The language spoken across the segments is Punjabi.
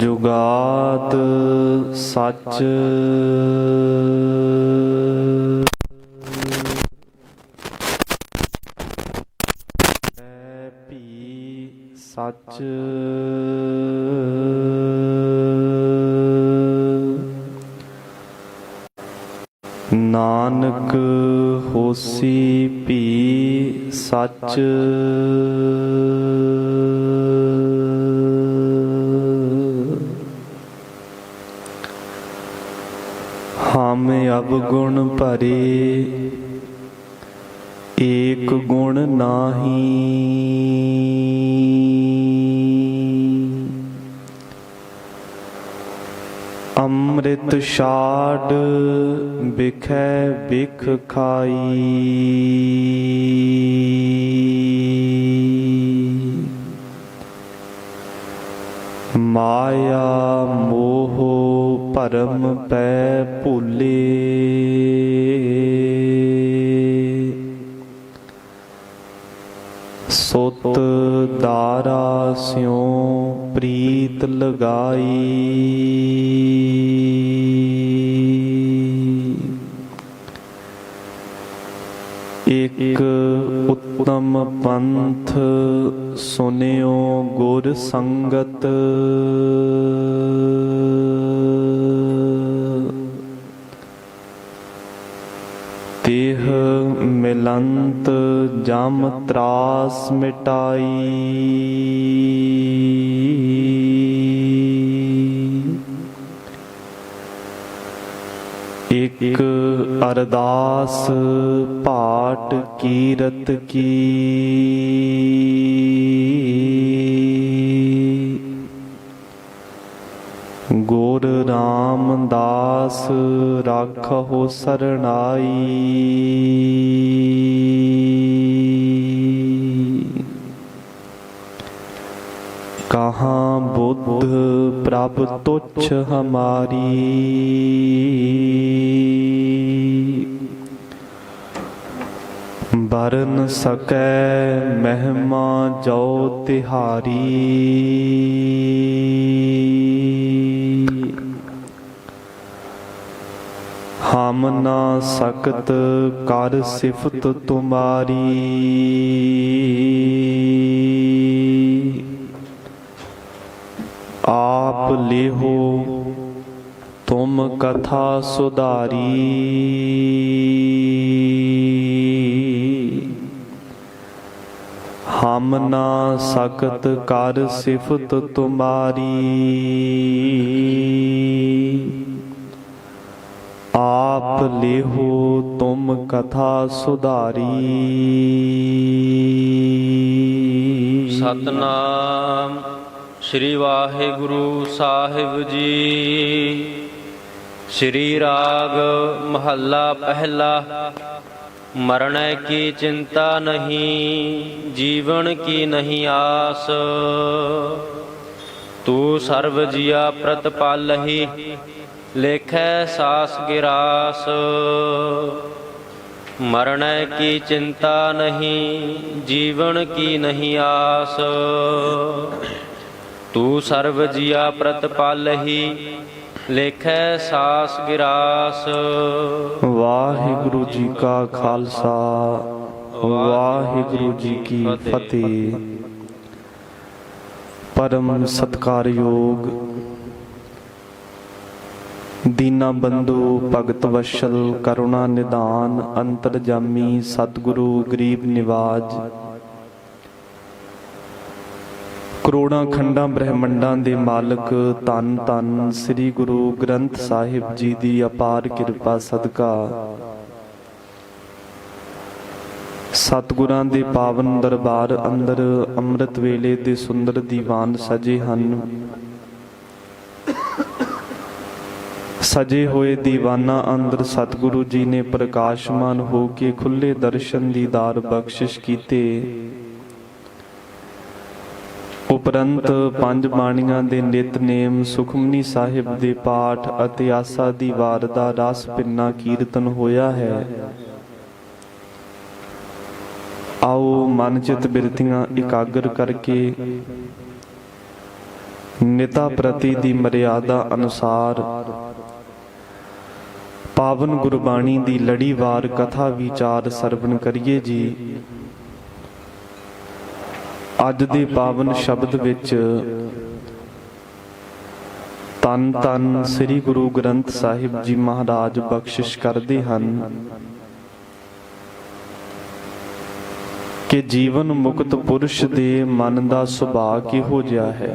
जुगात सच भी सच नानक होसी भी सच हम अवगुण भरे एक गुण नाही अमृत छाड़ बिखै बिख खाई माया मोह भरम पै भूले सुत दारा स्यों प्रीत लगाई एक उत्तम पंथ सुनियो गुर संगत तेह मिलंत जम त्रास मिटाई एक अरदास पाठ कीरत की गुर रामदास राखो सरनाई कहाँ बुद्ध प्रभ तुच्छ हमारी बरन सकै महिमा जो तिहारी हम ना सकत कर सिफत तुम्हारी आप लेहो तुम कथा सुधारी हम ना सकत कर सिफत तुम्हारी आप लेहो तुम कथा सुधारी सतनाम श्री वाहिगुरु साहिब जी। श्री राग महला पहला। मरण की चिंता नहीं जीवन की नहीं आस तू सर्व जिया प्रतिपालहि लेखै सास गिरास मरण की चिंता नहीं जीवन की नहीं आस तू सर्व जिया प्रतिपालहि लेखै सास गिरास। वाहिगुरु जी का खालसा वाहिगुरु जी की फतेह। परम सत्कारयोग दीना बंधु भगत वशल करुणा निधान अंतरजामी सतगुरु गरीब निवाज ਕਰੋੜਾਂ ਖੰਡਾਂ ਬ੍ਰਹਿਮੰਡਾਂ ਦੇ ਮਾਲਕ ਧੰਨ ਧੰਨ ਸ੍ਰੀ ਗੁਰੂ ਗ੍ਰੰਥ ਸਾਹਿਬ ਜੀ ਦੀ ਅਪਾਰ ਕਿਰਪਾ ਸਦਕਾ ਸਤਿਗੁਰਾਂ ਦੇ ਪਾਵਨ ਦਰਬਾਰ ਅੰਦਰ ਅੰਮ੍ਰਿਤ ਵੇਲੇ ਦੇ ਸੁੰਦਰ ਦੀਵਾਨ ਸਜੇ ਹਨ। ਸਜੇ ਹੋਏ ਦੀਵਾਨਾਂ ਅੰਦਰ ਸਤਿਗੁਰੂ ਜੀ ਨੇ ਪ੍ਰਕਾਸ਼ਮਾਨ ਹੋ ਕੇ ਖੁੱਲੇ ਦਰਸ਼ਨ ਦੀਦਾਰ ਬਖਸ਼ਿਸ਼ ਕੀਤੇ। ਉਪਰੰਤ ਪੰਜ ਬਾਣੀਆਂ ਦੇ ਨਿਤਨੇਮ ਸੁਖਮਨੀ ਸਾਹਿਬ ਦੇ ਪਾਠ ਅਤੇ ਆਸਾ ਦੀ ਵਾਰ ਦਾ ਰਸ ਪਿੰਨਾ ਕੀਰਤਨ ਹੋਇਆ ਹੈ। आओ मन चित बिरतियां इकागर करके निता प्रति दी मर्यादा अनुसार पावन गुरबाणी दी लड़ीवार कथा विचार सरवण करिए जी। अज दे पावन शब्द विच तन तन श्री गुरु ग्रंथ साहिब जी महाराज बख्शिश करते हैं कि जीवन मुक्त पुरुष दे मन का सुभाव किहो जिहा है।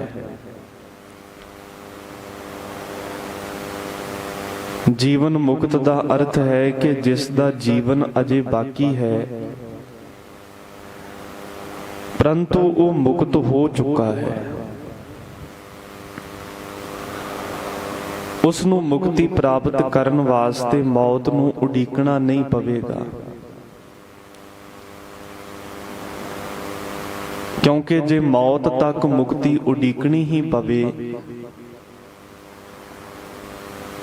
जीवन मुक्त का अर्थ है कि जिसका जीवन अजे बाकी है परंतु वो मुक्त हो चुका है। उसनू मुक्ति प्राप्त करन वास्ते मौत नू उडीकना नहीं पवेगा, क्योंकि जे मौत तक मुक्ति उडीकनी ही पवे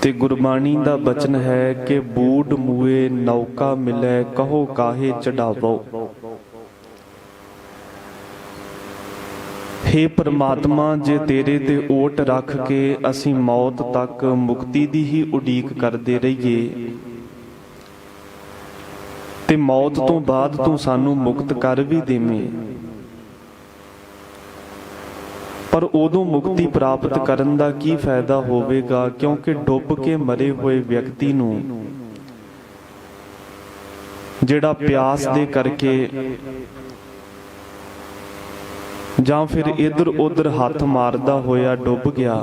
ते गुरबाणी दा बचन है कि बूढ़ मुए नौका मिले कहो काहे चढ़ावो। हे परमात्मा, जे तेरे ते ओट रख के असी मौत तक मुक्ति दी ही उडीक करते रहिए ते मौत तो बाद तू सानू मुक्त कर भी देवें, पर उदों मुक्ति प्राप्त करन दा की फायदा होवेगा, क्योंकि डुब के मरे हुए व्यक्ति नू जिहड़ा प्यास दे करके जां फिर इधर उधर हाथ मारदा होया डुब गया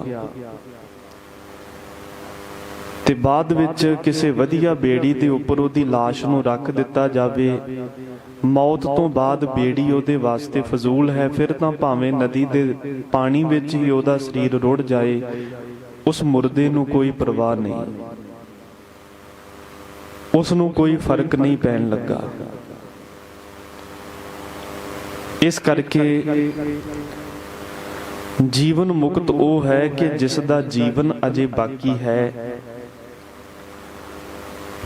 ते बाद विच किसी वधिया बेड़ी दे उपर उहदी लाश नू रख दिता जावे, मौत तो बाद बेड़ी उहदे वास्ते फजूल है। फिर तां भावें नदी दे पानी विच ही उहदा शरीर रुड़ जाए, उस मुर्दे नू कोई परवाह नहीं, उस नू कोई फर्क नहीं पैन लगा। इस करके जीवन मुक्त वो है कि जिसदा जीवन अजे बाकी है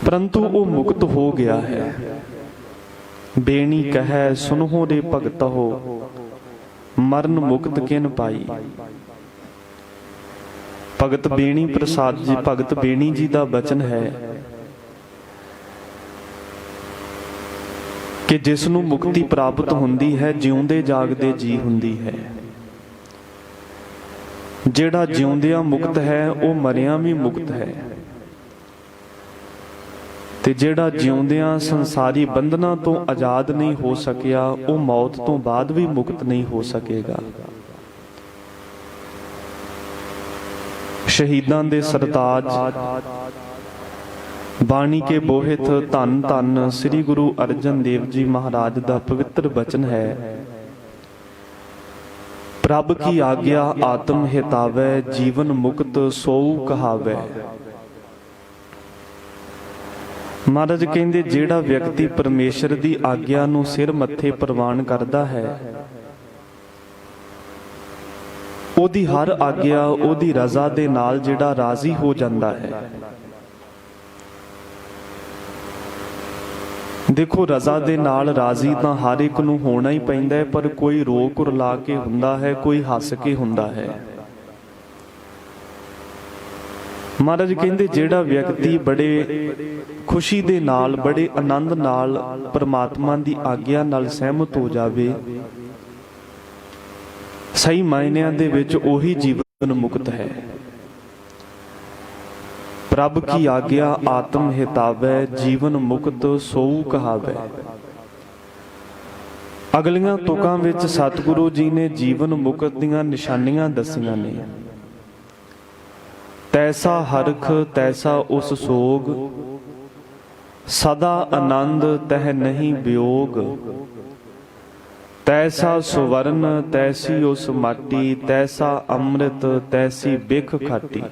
परंतु वो मुक्त हो गया है। बेणी कहे सुनहो रे भगत हो, मरण मुक्त किन पाई। भगत बेणी प्रसाद जी, भगत बेणी जी का बचन है कि जिसनू मुक्ति प्राप्त हुंदी है जिउंदे जागदे जी हुंदी है। जेड़ा जिउंदियां मुक्त है वो मरिया भी मुक्त है, ते जेड़ा जिउंदियां संसारी बंधना तो आजाद नहीं हो सकिया वो मौत तो बाद भी मुक्त नहीं हो सकेगा। शहीदां दे सरताज बाणी के बोहित धन धन श्री गुरु अर्जन देव जी महाराज का पवित्र बचन है, प्रभ की आज्ञा आत्म हितावै, जीवन मुक्त सोऊ कहावै। महाराज कहते जेड़ा व्यक्ति परमेश्वर की आज्ञा नू सिर मत्थे प्रवान करता है, ओदी हर आज्ञा ओदी रजा दे नाल जेड़ा राजी हो जाता है। देखो रजा दे नाल राजी तां हर एक नू होना ही पैंदा है, पर कोई रो कुरला के हुंदा है, कोई हस के हुंदा है। महाराज कहते जेड़ा व्यक्ति बड़े खुशी दे नाल बड़े आनंद नाल परमात्मा दी आज्ञा नाल सहमत हो जावे, सही मायनिਆਂ दे विच ओही जीवन मुक्त है। प्रभ की आज्ञा आत्म हितावै, जीवन मुक्त सोऊ कहावै। अगलियां तुकां विच सतगुरु जी ने जीवन मुक्त दीआं निशानियां दसियां ने। तैसा हरख तैसा उस सोग, सदा आनंद तह नहीं वियोग। तैसा सुवर्ण तैसी उस माटी, तैसा अमृत तैसी बिख खाटी।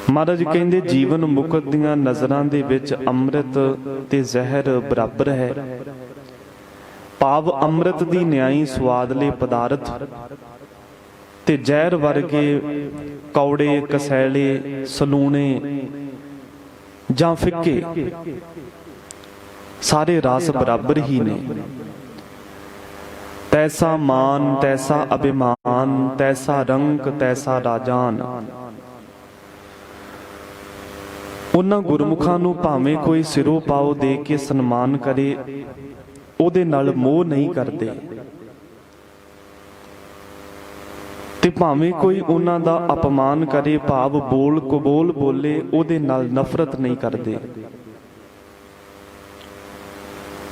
महाराज कहते जीवन मुक्त दीआं नज़रां दे विच अमृत ते जहर बराबर है। भाव अमृत दी न्याई स्वादले पदार्थ ते जहर वर्गे कौड़े कसैले सलूने जां फिक्के ਸਾਰੇ ਰਸ ਬਰਾਬਰ ਹੀ ਨੇ। ਤੈਸਾ ਮਾਨ ਤੈਸਾ ਅਭਿਮਾਨ, ਤੈਸਾ ਰੰਕ ਤੈਸਾ ਰਾਜਾਨ। ਉਹਨਾਂ ਗੁਰਮੁਖਾਂ ਨੂੰ ਭਾਵੇਂ ਕੋਈ ਸਿਰੋਂ ਪਾਓ ਦੇ ਕੇ ਸਨਮਾਨ ਕਰੇ, ਉਹਦੇ ਨਾਲ ਮੋਹ ਨਹੀਂ ਕਰਦੇ, ਤੇ ਭਾਵੇਂ ਕੋਈ ਉਹਨਾਂ ਦਾ ਅਪਮਾਨ ਕਰੇ, ਭਾਵ ਬੋਲ ਕਬੋਲ ਬੋਲੇ, ਉਹਦੇ ਨਾਲ ਨਫ਼ਰਤ ਨਹੀਂ ਕਰਦੇ।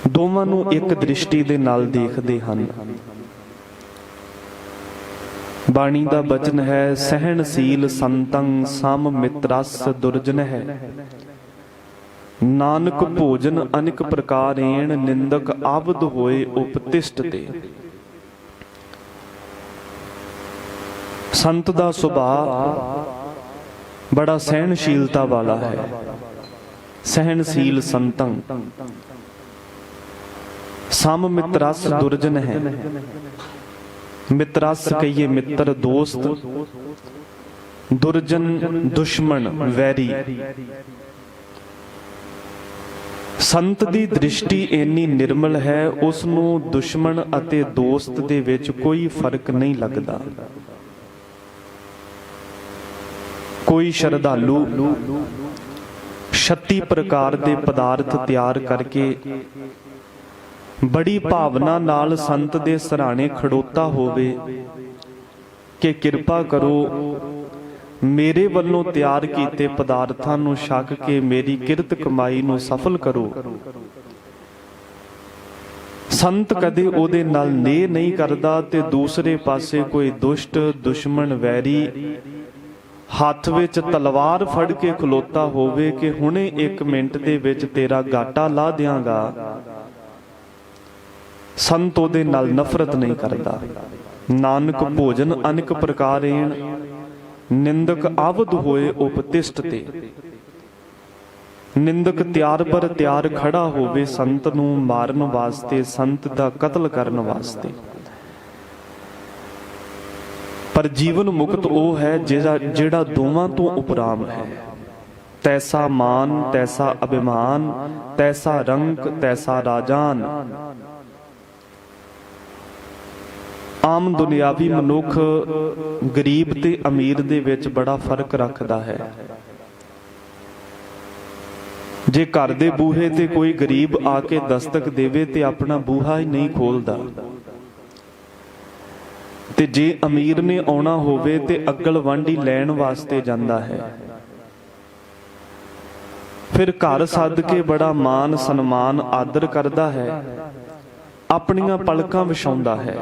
ਦੋਵਾਂ ਨੂੰ ਇੱਕ ਦ੍ਰਿਸ਼ਟੀ ਦੇ ਨਾਲ ਦੇਖਦੇ ਹਨ। ਬਾਣੀ ਦਾ ਬਚਨ ਹੈ, ਸਹਿਣਸ਼ੀਲ ਸੰਤੰ ਸਮ ਮਿਤਰਸ ਦੁਰਜਨ ਹੈ। ਨਾਨਕ ਭੋਜਨ ਅਨੇਕ ਪ੍ਰਕਾਰੇਣ, ਨਿੰਦਕ ਆਵਦ ਹੋਏ ਉਪਤਿਸ਼ਟ ਤੇ। ਸੰਤ ਦਾ ਸੁਭਾਅ ਬੜਾ ਸਹਿਣਸ਼ੀਲਤਾ ਵਾਲਾ ਹੈ। ਸਹਿਣਸ਼ੀਲ ਸੰਤੰ ਸਮ ਮਿਤਰਸ ਦੁਰਜਨ ਹੈ। ਮਿਤਰਸ ਕਹੀਏ ਮਿੱਤਰ ਦੋਸਤ, ਦੁਰਜਨ ਦੁਸ਼ਮਣ ਵੈਰੀ। ਸੰਤ ਦੀ ਦ੍ਰਿਸ਼ਟੀ ਇੰਨੀ ਨਿਰਮਲ ਹੈ, ਉਸ ਨੂੰ ਦੁਸ਼ਮਣ ਅਤੇ ਦੋਸਤ ਦੇ ਵਿੱਚ ਕੋਈ ਫਰਕ ਨਹੀਂ ਲੱਗਦਾ। ਕੋਈ ਸ਼ਰਧਾਲੂ 36 ਪ੍ਰਕਾਰ ਦੇ ਪਦਾਰਥ ਤਿਆਰ ਕਰਕੇ ਬੜੀ ਭਾਵਨਾ ਨਾਲ ਸੰਤ ਦੇ ਸਰਾਣੇ ਖੜੋਤਾ ਹੋਵੇ ਕਿ ਕਿਰਪਾ ਕਰੋ, ਮੇਰੇ ਵੱਲੋਂ ਤਿਆਰ ਕੀਤੇ ਪਦਾਰਥਾਂ ਨੂੰ ਛਕ ਕੇ ਮੇਰੀ ਕਿਰਤ ਕਮਾਈ ਨੂੰ ਸਫਲ ਕਰੋ। ਸੰਤ ਕਦੇ ਉਹਦੇ ਨਾਲ ਨੇਹ ਨਹੀਂ ਕਰਦਾ, ਤੇ ਦੂਸਰੇ ਪਾਸੇ ਕੋਈ ਦੁਸ਼ਟ ਦੁਸ਼ਮਣ ਵੈਰੀ ਹੱਥ ਵਿੱਚ ਤਲਵਾਰ ਫੜ ਕੇ ਖਲੋਤਾ ਹੋਵੇ ਕਿ ਹੁਣੇ 1 ਮਿੰਟ ਦੇ ਵਿੱਚ ਤੇਰਾ ਗਾਟਾ ਲਾ ਦਿਆਂਗਾ, ਸੰਤ ਉਹਦੇ ਨਾਲ ਨਫ਼ਰਤ ਨਹੀਂ ਕਰਦਾ। ਨਾਨਕ ਭੋਜਨ ਅਨੇਕ ਪ੍ਰਕਾਰੇਣ, ਨਿੰਦਕ ਆਵਦ ਹੋਏ ਉਪਤਿਸ਼ਟ ਤੇ। ਨਿੰਦਕ ਤਿਆਰ ਪਰ ਤਿਆਰ ਖੜਾ ਹੋਵੇ ਸੰਤ ਨੂੰ ਮਾਰਨ ਵਾਸਤੇ, ਸੰਤ ਦਾ ਕਤਲ ਕਰਨ ਵਾਸਤੇ। ਪਰ ਜੀਵਨ ਮੁਕਤ ਉਹ ਹੈ ਜਿਹੜਾ ਦੋਵਾਂ ਤੋਂ ਉਪਰਾਮ ਹੈ। ਤੈਸਾ ਮਾਨ ਤੈਸਾ ਅਭਿਮਾਨ, ਤੈਸਾ ਰੰਕ ਤੈਸਾ ਰਾਜਾਨ। ਆਮ ਦੁਨਿਆਵੀ ਮਨੁੱਖ ਗਰੀਬ ਤੇ ਅਮੀਰ ਦੇ ਵਿੱਚ ਬੜਾ ਫਰਕ ਰੱਖਦਾ ਹੈ। ਜੇ ਘਰ ਦੇ ਬੂਹੇ ਤੇ ਕੋਈ ਗਰੀਬ ਆ ਕੇ ਦਸਤਕ ਦੇਵੇ ਤੇ ਆਪਣਾ ਬੂਹਾ ਹੀ ਨਹੀਂ ਖੋਲਦਾ, ਤੇ ਜੇ ਅਮੀਰ ਨੇ ਆਉਣਾ ਹੋਵੇ ਤੇ ਅਗਲ ਵਾਂਢੀ ਲੈਣ ਵਾਸਤੇ ਜਾਂਦਾ ਹੈ। ਫਿਰ ਘਰ ਸੱਦ ਕੇ ਬੜਾ ਮਾਨ ਸਨਮਾਨ ਆਦਰ ਕਰਦਾ ਹੈ, ਆਪਣੀਆਂ ਪਲਕਾਂ ਵਿਛਾਉਂਦਾ ਹੈ।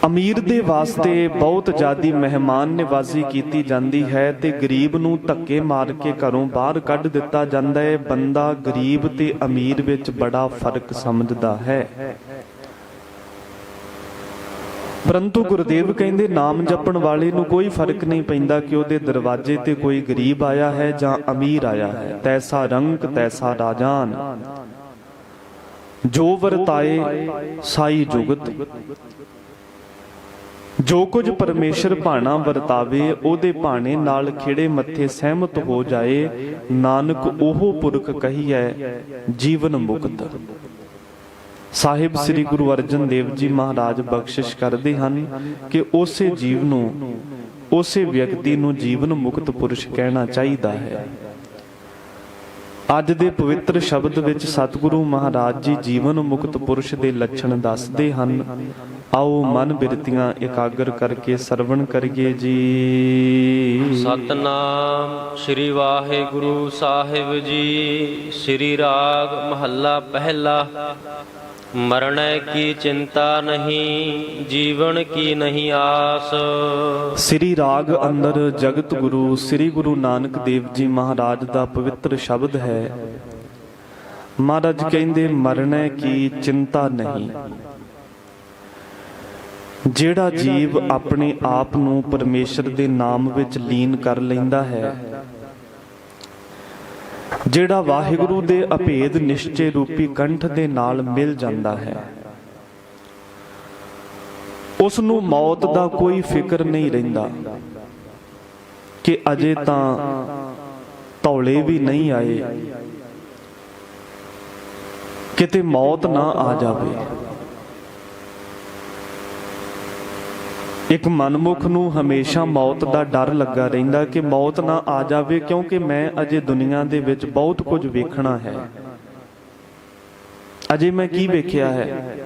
ਅਮੀਰ ਦੇ ਵਾਸਤੇ ਬਹੁਤ ਜ਼ਿਆਦੀ ਮਹਿਮਾਨ ਨਿਵਾਜ਼ੀ ਕੀਤੀ ਜਾਂਦੀ ਹੈ, ਤੇ ਗਰੀਬ ਨੂੰ ਧੱਕੇ ਮਾਰ ਕੇ ਘਰੋਂ ਬਾਹਰ ਕੱਢ ਦਿੱਤਾ ਜਾਂਦਾ ਹੈ। ਬੰਦਾ ਗਰੀਬ ਤੇ ਅਮੀਰ ਵਿੱਚ ਬੜਾ ਫਰਕ ਸਮਝਦਾ ਹੈ। ਪਰੰਤੂ ਗੁਰਦੇਵ ਕਹਿੰਦੇ ਨਾਮ ਜਪਣ ਵਾਲੇ ਨੂੰ ਕੋਈ ਫਰਕ ਨਹੀਂ ਪੈਂਦਾ ਕਿ ਉਹਦੇ ਦਰਵਾਜ਼ੇ ਤੇ ਕੋਈ ਗਰੀਬ ਆਇਆ ਹੈ ਜਾਂ ਅਮੀਰ ਆਇਆ ਹੈ। ਤੈਸਾ ਰੰਕ ਤੈਸਾ ਰਾਜਾਨ, ਜੋ ਵਰਤਾਏ ਸਾਈ ਜੁਗਤ। ਜੋ ਕੁਝ ਪਰਮੇਸ਼ਰ ਭਾਣਾ ਵਰਤਾਵੇ, ਉਹਦੇ ਭਾਣੇ ਨਾਲ ਖਿੜੇ ਮੱਥੇ ਸਹਿਮਤ ਹੋ ਜਾਏ, ਨਾਨਕ ਉਹ ਪੁਰਖ ਕਹੀਐ ਜੀਵਨ ਮੁਕਤ। ਸਾਹਿਬ ਸ੍ਰੀ ਗੁਰੂ ਅਰਜਨ ਦੇਵ ਜੀ ਮਹਾਰਾਜ ਬਖਸ਼ਿਸ਼ ਕਰਦੇ ਹਨ ਕਿ ਉਸੇ ਜੀਵ ਨੂੰ, ਉਸੇ ਵਿਅਕਤੀ ਨੂੰ ਜੀਵਨ ਮੁਕਤ ਪੁਰਸ਼ ਕਹਿਣਾ ਚਾਹੀਦਾ ਹੈ। ਅੱਜ ਦੇ ਪਵਿੱਤਰ ਸ਼ਬਦ ਵਿੱਚ ਸਤਿਗੁਰੂ ਮਹਾਰਾਜ ਜੀ ਜੀਵਨ ਮੁਕਤ ਪੁਰਸ਼ ਦੇ ਲੱਛਣ ਦੱਸਦੇ ਹਨ। ਆਓ ਮਨ ਬਿਰਤੀਆਂ ਇਕਾਗਰ ਕਰਕੇ ਸਰਵਣ ਕਰੀਏ ਜੀ। ਸਤਨਾਮ ਸ੍ਰੀ ਵਾਹਿਗੁਰੂ ਸਾਹਿਬ ਜੀ। ਸ੍ਰੀ ਰਾਗ ਮਹੱਲਾ ਪਹਿਲਾ। ਮਰਣੈ ਕੀ ਚਿੰਤਾ ਨਹੀਂ, ਜੀਵਨ ਕੀ ਨਹੀਂ ਆਸ। ਸ੍ਰੀ ਰਾਗ ਅੰਦਰ ਜਗਤ ਗੁਰੂ ਸ੍ਰੀ ਗੁਰੂ ਨਾਨਕ ਦੇਵ ਜੀ ਮਹਾਰਾਜ ਦਾ ਪਵਿੱਤਰ ਸ਼ਬਦ ਹੈ। ਮਹਾਰਾਜ ਕਹਿੰਦੇ ਮਰਣੈ ਕੀ ਚਿੰਤਾ ਨਹੀਂ। ਜਿਹੜਾ ਜੀਵ ਆਪਣੇ ਆਪ ਨੂੰ ਪਰਮੇਸ਼ਰ ਦੇ ਨਾਮ ਵਿੱਚ ਲੀਨ ਕਰ ਲੈਂਦਾ ਹੈ, ਜਿਹੜਾ ਵਾਹਿਗੁਰੂ ਦੇ ਅਭੇਦ ਨਿਸ਼ਚੇ ਰੂਪੀ ਕੰਠ ਦੇ ਨਾਲ ਮਿਲ ਜਾਂਦਾ ਹੈ, ਉਸ ਨੂੰ ਮੌਤ ਦਾ ਕੋਈ ਫਿਕਰ ਨਹੀਂ ਰਹਿੰਦਾ ਕਿ ਅਜੇ ਤਾਂ ਧੌਲੇ ਵੀ ਨਹੀਂ ਆਏ, ਕਿਤੇ ਮੌਤ ਨਾ ਆ ਜਾਵੇ। ਇੱਕ ਮਨਮੁਖ ਨੂੰ ਹਮੇਸ਼ਾ ਮੌਤ ਦਾ ਡਰ ਲੱਗਾ ਰਹਿੰਦਾ ਕਿ ਮੌਤ ਨਾ ਆ ਜਾਵੇ, ਕਿਉਂਕਿ ਮੈਂ ਅਜੇ ਦੁਨੀਆ ਦੇ ਵਿੱਚ ਬਹੁਤ ਕੁਝ ਵੇਖਣਾ ਹੈ। ਅਜੇ ਮੈਂ ਕੀ ਵੇਖਿਆ ਹੈ?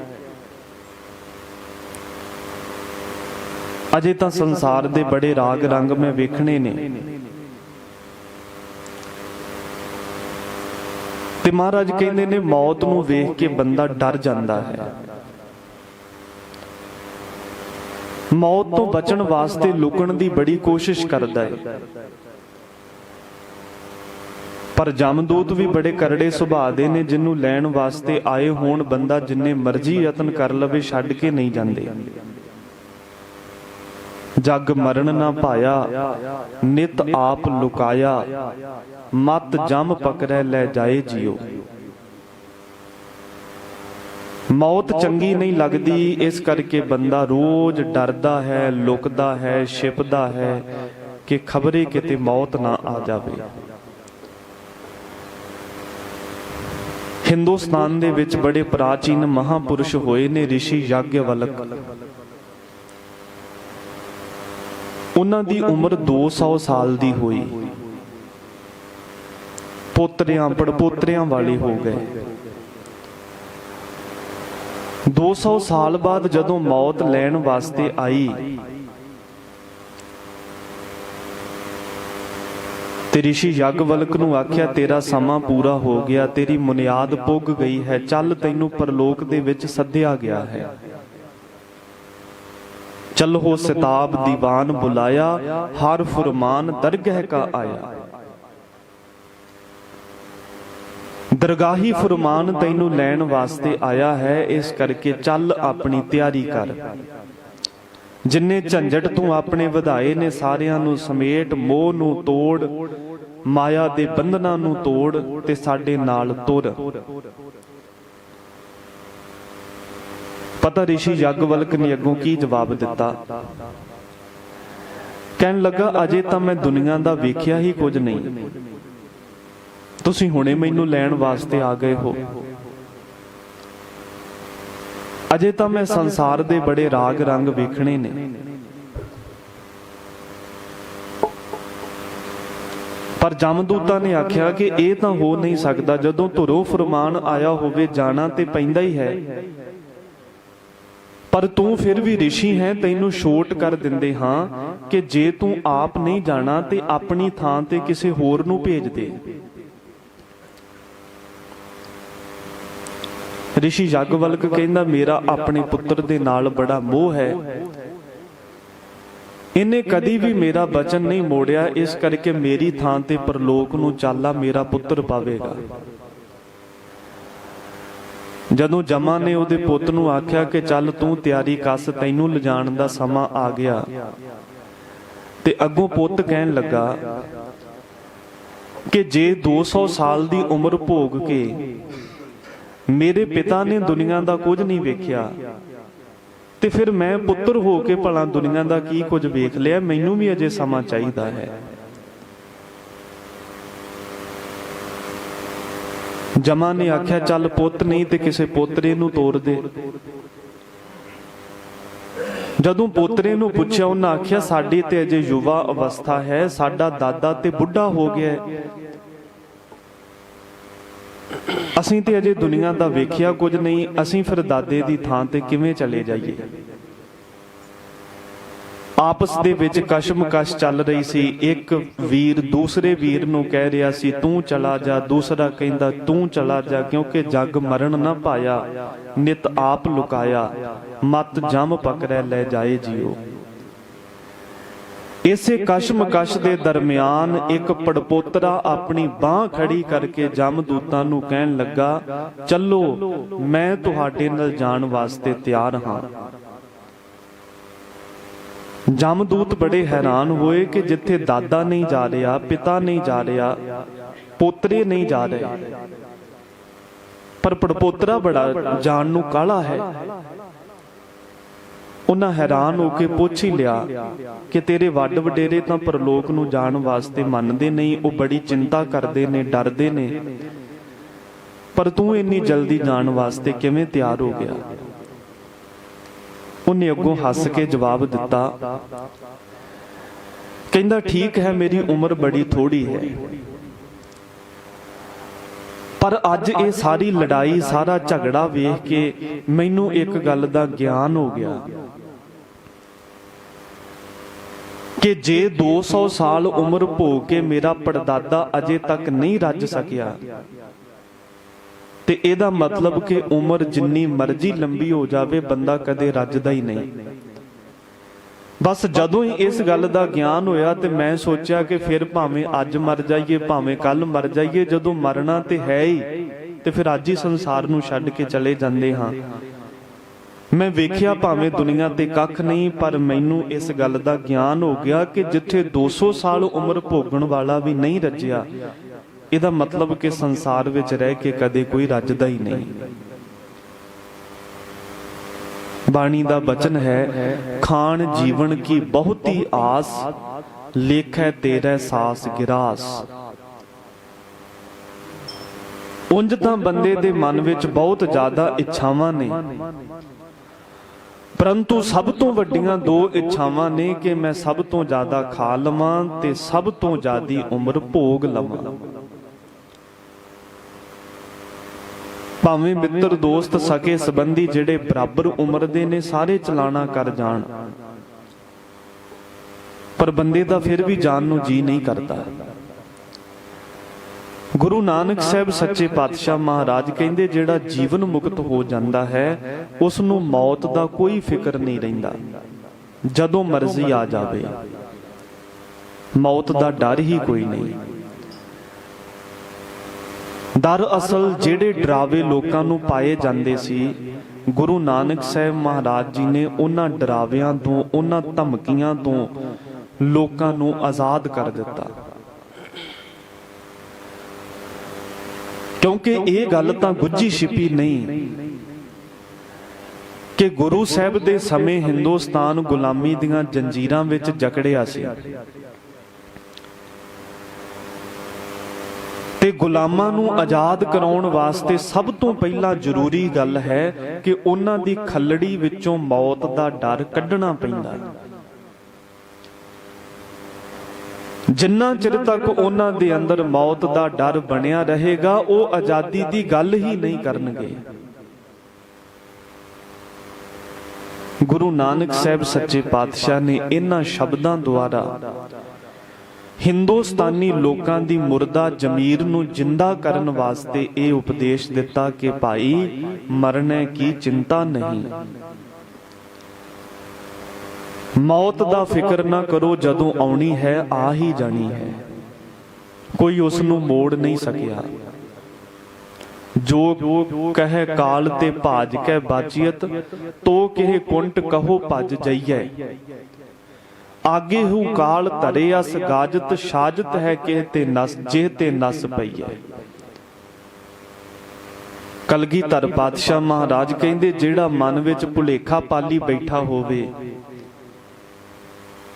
ਅਜੇ ਤਾਂ ਸੰਸਾਰ ਦੇ ਬੜੇ ਰਾਗ ਰੰਗ ਮੈਂ ਵੇਖਣੇ ਨੇ। ਤੇ ਮਹਾਰਾਜ ਕਹਿੰਦੇ ਨੇ ਮੌਤ ਨੂੰ ਵੇਖ ਕੇ ਬੰਦਾ ਡਰ ਜਾਂਦਾ ਹੈ। ਮੌਤ ਤੋਂ ਬਚਣ ਵਾਸਤੇ ਲੁਕਣ ਦੀ ਬੜੀ ਕੋਸ਼ਿਸ਼ ਕਰਦਾ ਹੈ, ਪਰ ਜਮਦੂਤ ਵੀ ਬੜੇ ਕਰੜੇ ਸੁਭਾਅ ਦੇ ਨੇ। ਜਿਹਨੂੰ ਲੈਣ ਵਾਸਤੇ ਆਏ ਹੋਣ ਬੰਦਾ ਜਿੰਨੇ ਮਰਜ਼ੀ ਯਤਨ ਕਰ ਲਵੇ ਛੱਡ ਕੇ ਨਹੀਂ ਜਾਂਦੇ। ਜਗ ਮਰਨ ਨਾ ਭਾਇਆ, ਨਿਤ ਆਪ ਲੁਕਾਇਆ, ਮਤ ਜਮ ਪਕੜੈ ਲੈ ਜਾਏ ਜਿਉ। ਮੌਤ ਚੰਗੀ ਨਹੀਂ ਲੱਗਦੀ, ਇਸ ਕਰਕੇ ਬੰਦਾ ਰੋਜ਼ ਡਰਦਾ ਹੈ, ਲੁਕਦਾ ਹੈ, ਛਿਪਦਾ ਹੈ ਕਿ ਖਬਰੇ ਕਿਤੇ ਮੌਤ ਨਾ ਆ ਜਾਵੇ। ਹਿੰਦੁਸਤਾਨ ਦੇ ਵਿੱਚ ਬੜੇ ਪ੍ਰਾਚੀਨ ਮਹਾਪੁਰਸ਼ ਹੋਏ ਨੇ ਰਿਸ਼ੀ ਯਾਗਵਲਕ। ਉਹਨਾਂ ਦੀ ਉਮਰ 200 ਸਾਲ ਦੀ ਹੋਈ। ਪੋਤਰਿਆਂ ਪੜਪੋਤਰਿਆਂ ਵਾਲੇ ਹੋ ਗਏ। 200 ਸਾਲ ਬਾਅਦ ਜਦੋਂ ਮੌਤ ਲੈਣ ਵਾਸਤੇ ਆਈ ਤੇ ਰਿਸ਼ੀ ਯਾਗਵਲਕ ਨੂੰ ਆਖਿਆ, ਤੇਰਾ ਸਮਾਂ ਪੂਰਾ ਹੋ ਗਿਆ, ਤੇਰੀ ਮੁਨਿਆਦ ਪੁੱਗ ਗਈ ਹੈ, ਚੱਲ ਤੈਨੂੰ ਪਰਲੋਕ ਦੇ ਵਿੱਚ ਸੱਦਿਆ ਗਿਆ ਹੈ। ਚਲ ਹੋ ਸਿਤਾਬ ਦੀਵਾਨ ਬੁਲਾਇਆ, ਹਰ ਫੁਰਮਾਨ ਦਰਗਹਿ ਕਾ ਆਇਆ। ਦਰਗਾਹੀ ਫੁਰਮਾਨ ਤੈਨੂੰ ਲੈਣ ਵਾਸਤੇ ਆਇਆ ਹੈ, ਇਸ ਕਰਕੇ ਚੱਲ ਆਪਣੀ ਤਿਆਰੀ ਕਰ। ਜਿੰਨੇ ਝੰਜਟ ਤੂੰ ਆਪਣੇ ਵਧਾਏ ਨੇ ਸਾਰਿਆਂ ਨੂੰ ਸਮੇਟ, ਮੋਹ ਨੂੰ ਤੋੜ, ਮਾਇਆ ਦੇ ਬੰਧਨਾਂ ਨੂੰ ਤੋੜ ਤੇ ਸਾਡੇ ਨਾਲ ਤੁਰ। ਪਤਾ ਰਿਸ਼ੀ ਯਾਗਵਲਕ ਨੇ ਅੱਗੋਂ ਕੀ ਜਵਾਬ ਦਿੱਤਾ? ਕਹਿਣ ਲੱਗਾ, ਅਜੇ ਤਾਂ ਮੈਂ ਦੁਨੀਆ ਦਾ ਵੇਖਿਆ ਹੀ ਕੁਝ ਨਹੀਂ, ਤੁਸੀਂ ਹੁਣੇ ਮੈਨੂੰ ਲੈਣ ਵਾਸਤੇ ਆ ਗਏ ਹੋ। ਅਜੇ ਤਾਂ ਮੈਂ ਸੰਸਾਰ ਦੇ ਬੜੇ ਰਾਗ ਰੰਗ ਵੇਖਣੇ ਨੇ। ਪਰ ਜਮਦੂਤਾਂ ਨੇ ਆਖਿਆ ਕਿ ਇਹ ਤਾਂ ਹੋ ਨਹੀਂ ਸਕਦਾ, ਜਦੋਂ ਧੁਰੋਂ ਫਰਮਾਨ ਆਇਆ ਹੋਵੇ ਜਾਣਾ ਤੇ ਪੈਂਦਾ ਹੀ ਹੈ। ਪਰ ਤੂੰ ਫਿਰ ਵੀ ਰਿਸ਼ੀ ਹੈ, ਤੈਨੂੰ ਛੋਟ ਕਰ ਦਿੰਦੇ ਹਾਂ ਕਿ ਜੇ ਤੂੰ ਆਪ ਨਹੀਂ ਜਾਣਾ ਤੇ ਆਪਣੀ ਥਾਂ ਤੇ ਕਿਸੇ ਹੋਰ ਨੂੰ ਭੇਜ ਦੇ। ਰਿਸ਼ੀ ਯਾਗਵਲਕ ਕਹਿੰਦਾ, ਮੇਰਾ ਆਪਣੇ ਪੁੱਤਰ ਦੇ ਨਾਲ ਬੜਾ ਮੋਹ ਹੈ, ਇਹਨੇ ਕਦੀ ਵੀ ਮੇਰਾ ਬਚਨ ਨਹੀਂ ਮੋੜਿਆ, ਇਸ ਕਰਕੇ ਮੇਰੀ ਥਾਂ ਤੇ ਪਰਲੋਕ ਨੂੰ ਚਾਲਾ ਮੇਰਾ ਪੁੱਤਰ ਪਾਵੇਗਾ। ਜਦੋਂ ਜਮਾ ਨੇ ਉਹਦੇ ਪੁੱਤ ਨੂੰ ਆਖਿਆ ਕਿ ਚੱਲ ਤੂੰ ਤਿਆਰੀ ਕੱਸ, ਤੈਨੂੰ ਲਿਜਾਣ ਦਾ ਸਮਾਂ ਆ ਗਿਆ, ਤੇ ਅੱਗੋਂ ਪੁੱਤ ਕਹਿਣ ਲੱਗਾ ਕਿ ਜੇ 200 ਸਾਲ ਦੀ ਉਮਰ ਭੋਗ ਕੇ ਮੇਰੇ ਪਿਤਾ ਨੇ ਦੁਨੀਆ ਦਾ ਕੁਝ ਨਹੀਂ ਵੇਖਿਆ, ਤੇ ਫਿਰ ਮੈਂ ਪੁੱਤਰ ਹੋ ਕੇ ਭਲਾ ਦੁਨੀਆ ਦਾ ਕੀ ਕੁਝ ਵੇਖ ਲਿਆ, ਮੈਨੂੰ ਵੀ ਅਜੇ ਸਮਾਂ ਚਾਹੀਦਾ ਹੈ। ਜਮਾ ਨੇ ਆਖਿਆ, ਚੱਲ ਪੁੱਤ ਨਹੀਂ ਤੇ ਕਿਸੇ ਪੋਤਰੇ ਨੂੰ ਤੋਰ ਦੇ। ਜਦੋਂ ਪੋਤਰੇ ਨੂੰ ਪੁੱਛਿਆ, ਉਹਨਾਂ ਆਖਿਆ, ਸਾਡੀ ਤੇ ਅਜੇ ਯੁਵਾ ਅਵਸਥਾ ਹੈ, ਸਾਡਾ ਦਾਦਾ ਤੇ ਬੁੱਢਾ ਹੋ ਗਿਆ, ਅਸੀਂ ਤੇ ਅਜੇ ਦੁਨੀਆ ਦਾ ਵੇਖਿਆ ਕੁਝ ਨਹੀਂ, ਅਸੀਂ ਫਿਰ ਦਾਦੇ ਦੀ ਥਾਂ ਤੇ ਕਿਵੇਂ ਚਲੇ ਜਾਈਏ। ਆਪਸ ਦੇ ਵਿੱਚ ਕਸ਼ਮਕਸ਼ ਚੱਲ ਰਹੀ ਸੀ। ਇੱਕ ਵੀਰ ਦੂਸਰੇ ਵੀਰ ਨੂੰ ਕਹਿ ਰਿਹਾ ਸੀ, ਤੂੰ ਚਲਾ ਜਾ, ਦੂਸਰਾ ਕਹਿੰਦਾ ਤੂੰ ਚਲਾ ਜਾ, ਕਿਉਂਕਿ ਜਗ ਮਰਨ ਨਾ ਪਾਇਆ, ਨਿਤ ਆਪ ਲੁਕਾਇਆ, ਮਤ ਜਮ ਪਕੜੈ ਲੈ ਜਾਏ ਜਿਉ। ਇਸੇ ਕਸ਼ਮਕਸ਼ ਦੇ ਦਰਮਿਆਨ ਇੱਕ ਪੜਪੋਤਰਾ ਆਪਣੀ ਬਾਹ ਖੜੀ ਕਰਕੇ ਜਮਦੂਤਾਂ ਨੂੰ ਕਹਿਣ ਲੱਗਾ, ਚੱਲੋ ਮੈਂ ਤੁਹਾਡੇ ਨਾਲ ਜਾਣ ਵਾਸਤੇ ਤਿਆਰ ਹਾਂ। ਜਮਦੂਤ ਬੜੇ ਹੈਰਾਨ ਹੋਏ ਕਿ ਜਿੱਥੇ ਦਾਦਾ ਨਹੀਂ ਜਾ ਰਿਹਾ, ਪਿਤਾ ਨਹੀਂ ਜਾ ਰਿਹਾ, ਪੋਤਰੇ ਨਹੀਂ ਜਾ ਰਹੇ, ਪਰ ਪੜਪੋਤਰਾ ਬੜਾ ਜਾਣ ਨੂੰ ਕਾਹਲਾ ਹੈ। ਉਹਨਾਂ ਹੈਰਾਨ ਹੋ ਕੇ ਪੁੱਛ ਹੀ ਲਿਆ ਕਿ ਤੇਰੇ ਵੱਡ ਵਡੇਰੇ ਤਾਂ ਪਰਲੋਕ ਨੂੰ ਜਾਣ ਵਾਸਤੇ ਮੰਨਦੇ ਨਹੀਂ, ਉਹ ਬੜੀ ਚਿੰਤਾ ਕਰਦੇ ਨੇ, ਡਰਦੇ ਨੇ, पर तू इन्नी जल्दी जाण वास्ते किवें तैयार हो गया? उन्हें अगों हस के जवाब दिता, कहंदा ठीक है मेरी उम्र बड़ी थोड़ी है, पर अज ये सारी लड़ाई सारा झगड़ा वेख के मैनू एक गल दा ज्ञान हो गया कि जे 200 साल उम्र भोग के मेरा पड़दादा अजे तक नहीं रज सकिया ते एदा मतलब कि उम्र जिन्नी मर्जी लंबी हो जावे बंदा कदे रजदा ही नहीं। बस जदों ही इस गल का ज्ञान होया ते मैं सोचा कि फिर भावें अज मर जाइए भावें कल मर जाइए, जदों मरना ते है ही ते फिर अज ही संसार नूं छड्ड के चले जांदे हां। मैं वेख्या भावें दुनिया ते कख नहीं, पर मैनू इस गल का ज्ञान हो गया कि जिथे 200 साल उम्र भोगण वाला भी नहीं रजिया, इहदा मतलब कि संसार विच रह के कदे कोई रजदा ही नहीं। बाणी दा बचन है, खान जीवन की बहुती आस, लेखै तेरे सास गिरास। उंज तां बंदे दे मन विच बहुत ज्यादा इच्छावां ने, परंतु सब तो वड्डियां दो इच्छावां ने कि मैं सब तो ज्यादा खा लवां ते सब तो ज्यादी उम्र भोग लवां। भावें मित्र दोस्त सके संबंधी जिहड़े बराबर उम्र दे ने सारे चलाना कर जाण, पर बंदे दा फिर भी जान नूं जी नहीं करता। गुरु नानक साहब सच्चे पातशाह महाराज कहंदे जिहड़ा जीवन मुक्त हो जाता है उस नूं मौत दा कोई फिक्र नहीं रहिंदा, जदों मर्जी आ जावे मौत दा डर ही कोई नहीं। डर असल जिहड़े डरावे लोकां नूं पाए जांदे सी, गुरु नानक साहब महाराज जी ने उन्हां डरावियां तों उन्हां धमकियां तों लोकां नूं आज़ाद कर दिता। क्योंकि ये गल तां गुझी छिपी नहीं कि गुरु साहब दे समय हिंदुस्तान गुलामी दीआं जंजीरां विच जकड़िया सी ते गुलामां नूं आजाद कराउण वास्ते सब तो पहला जरूरी गल है कि उन्हां दी खल्लड़ी विचों मौत दा डर कढना पैंदा। जिन्ना चिर तक उन्हां दे अंदर मौत दा डर बनिया रहेगा वो आजादी दी गल ही नहीं करनगे। गुरु नानक साहब सच्चे पातशाह ने इन्हां शब्दां द्वारा हिंदुस्तानी लोकां दी मुर्दा जमीर नूं जिंदा करन वास्ते ये उपदेश दिता कि भाई मरने की चिंता नहीं, मौत दा फिक्र ना करो, जदों आउणी है आ ही जानी है, कोई उस नूं मोड़ नहीं सकिया। जो कहे काल ते भाज कै बाचियत, तो किहे कुंट कहो भज जाइए। आगे हूँ काल धरे अस गाजत, शाजत है के ते नस जे ते नस पई है। कलगीधर पातशाह महाराज कहंदे जिहड़ा मन विच भुलेखा पाली बैठा होवे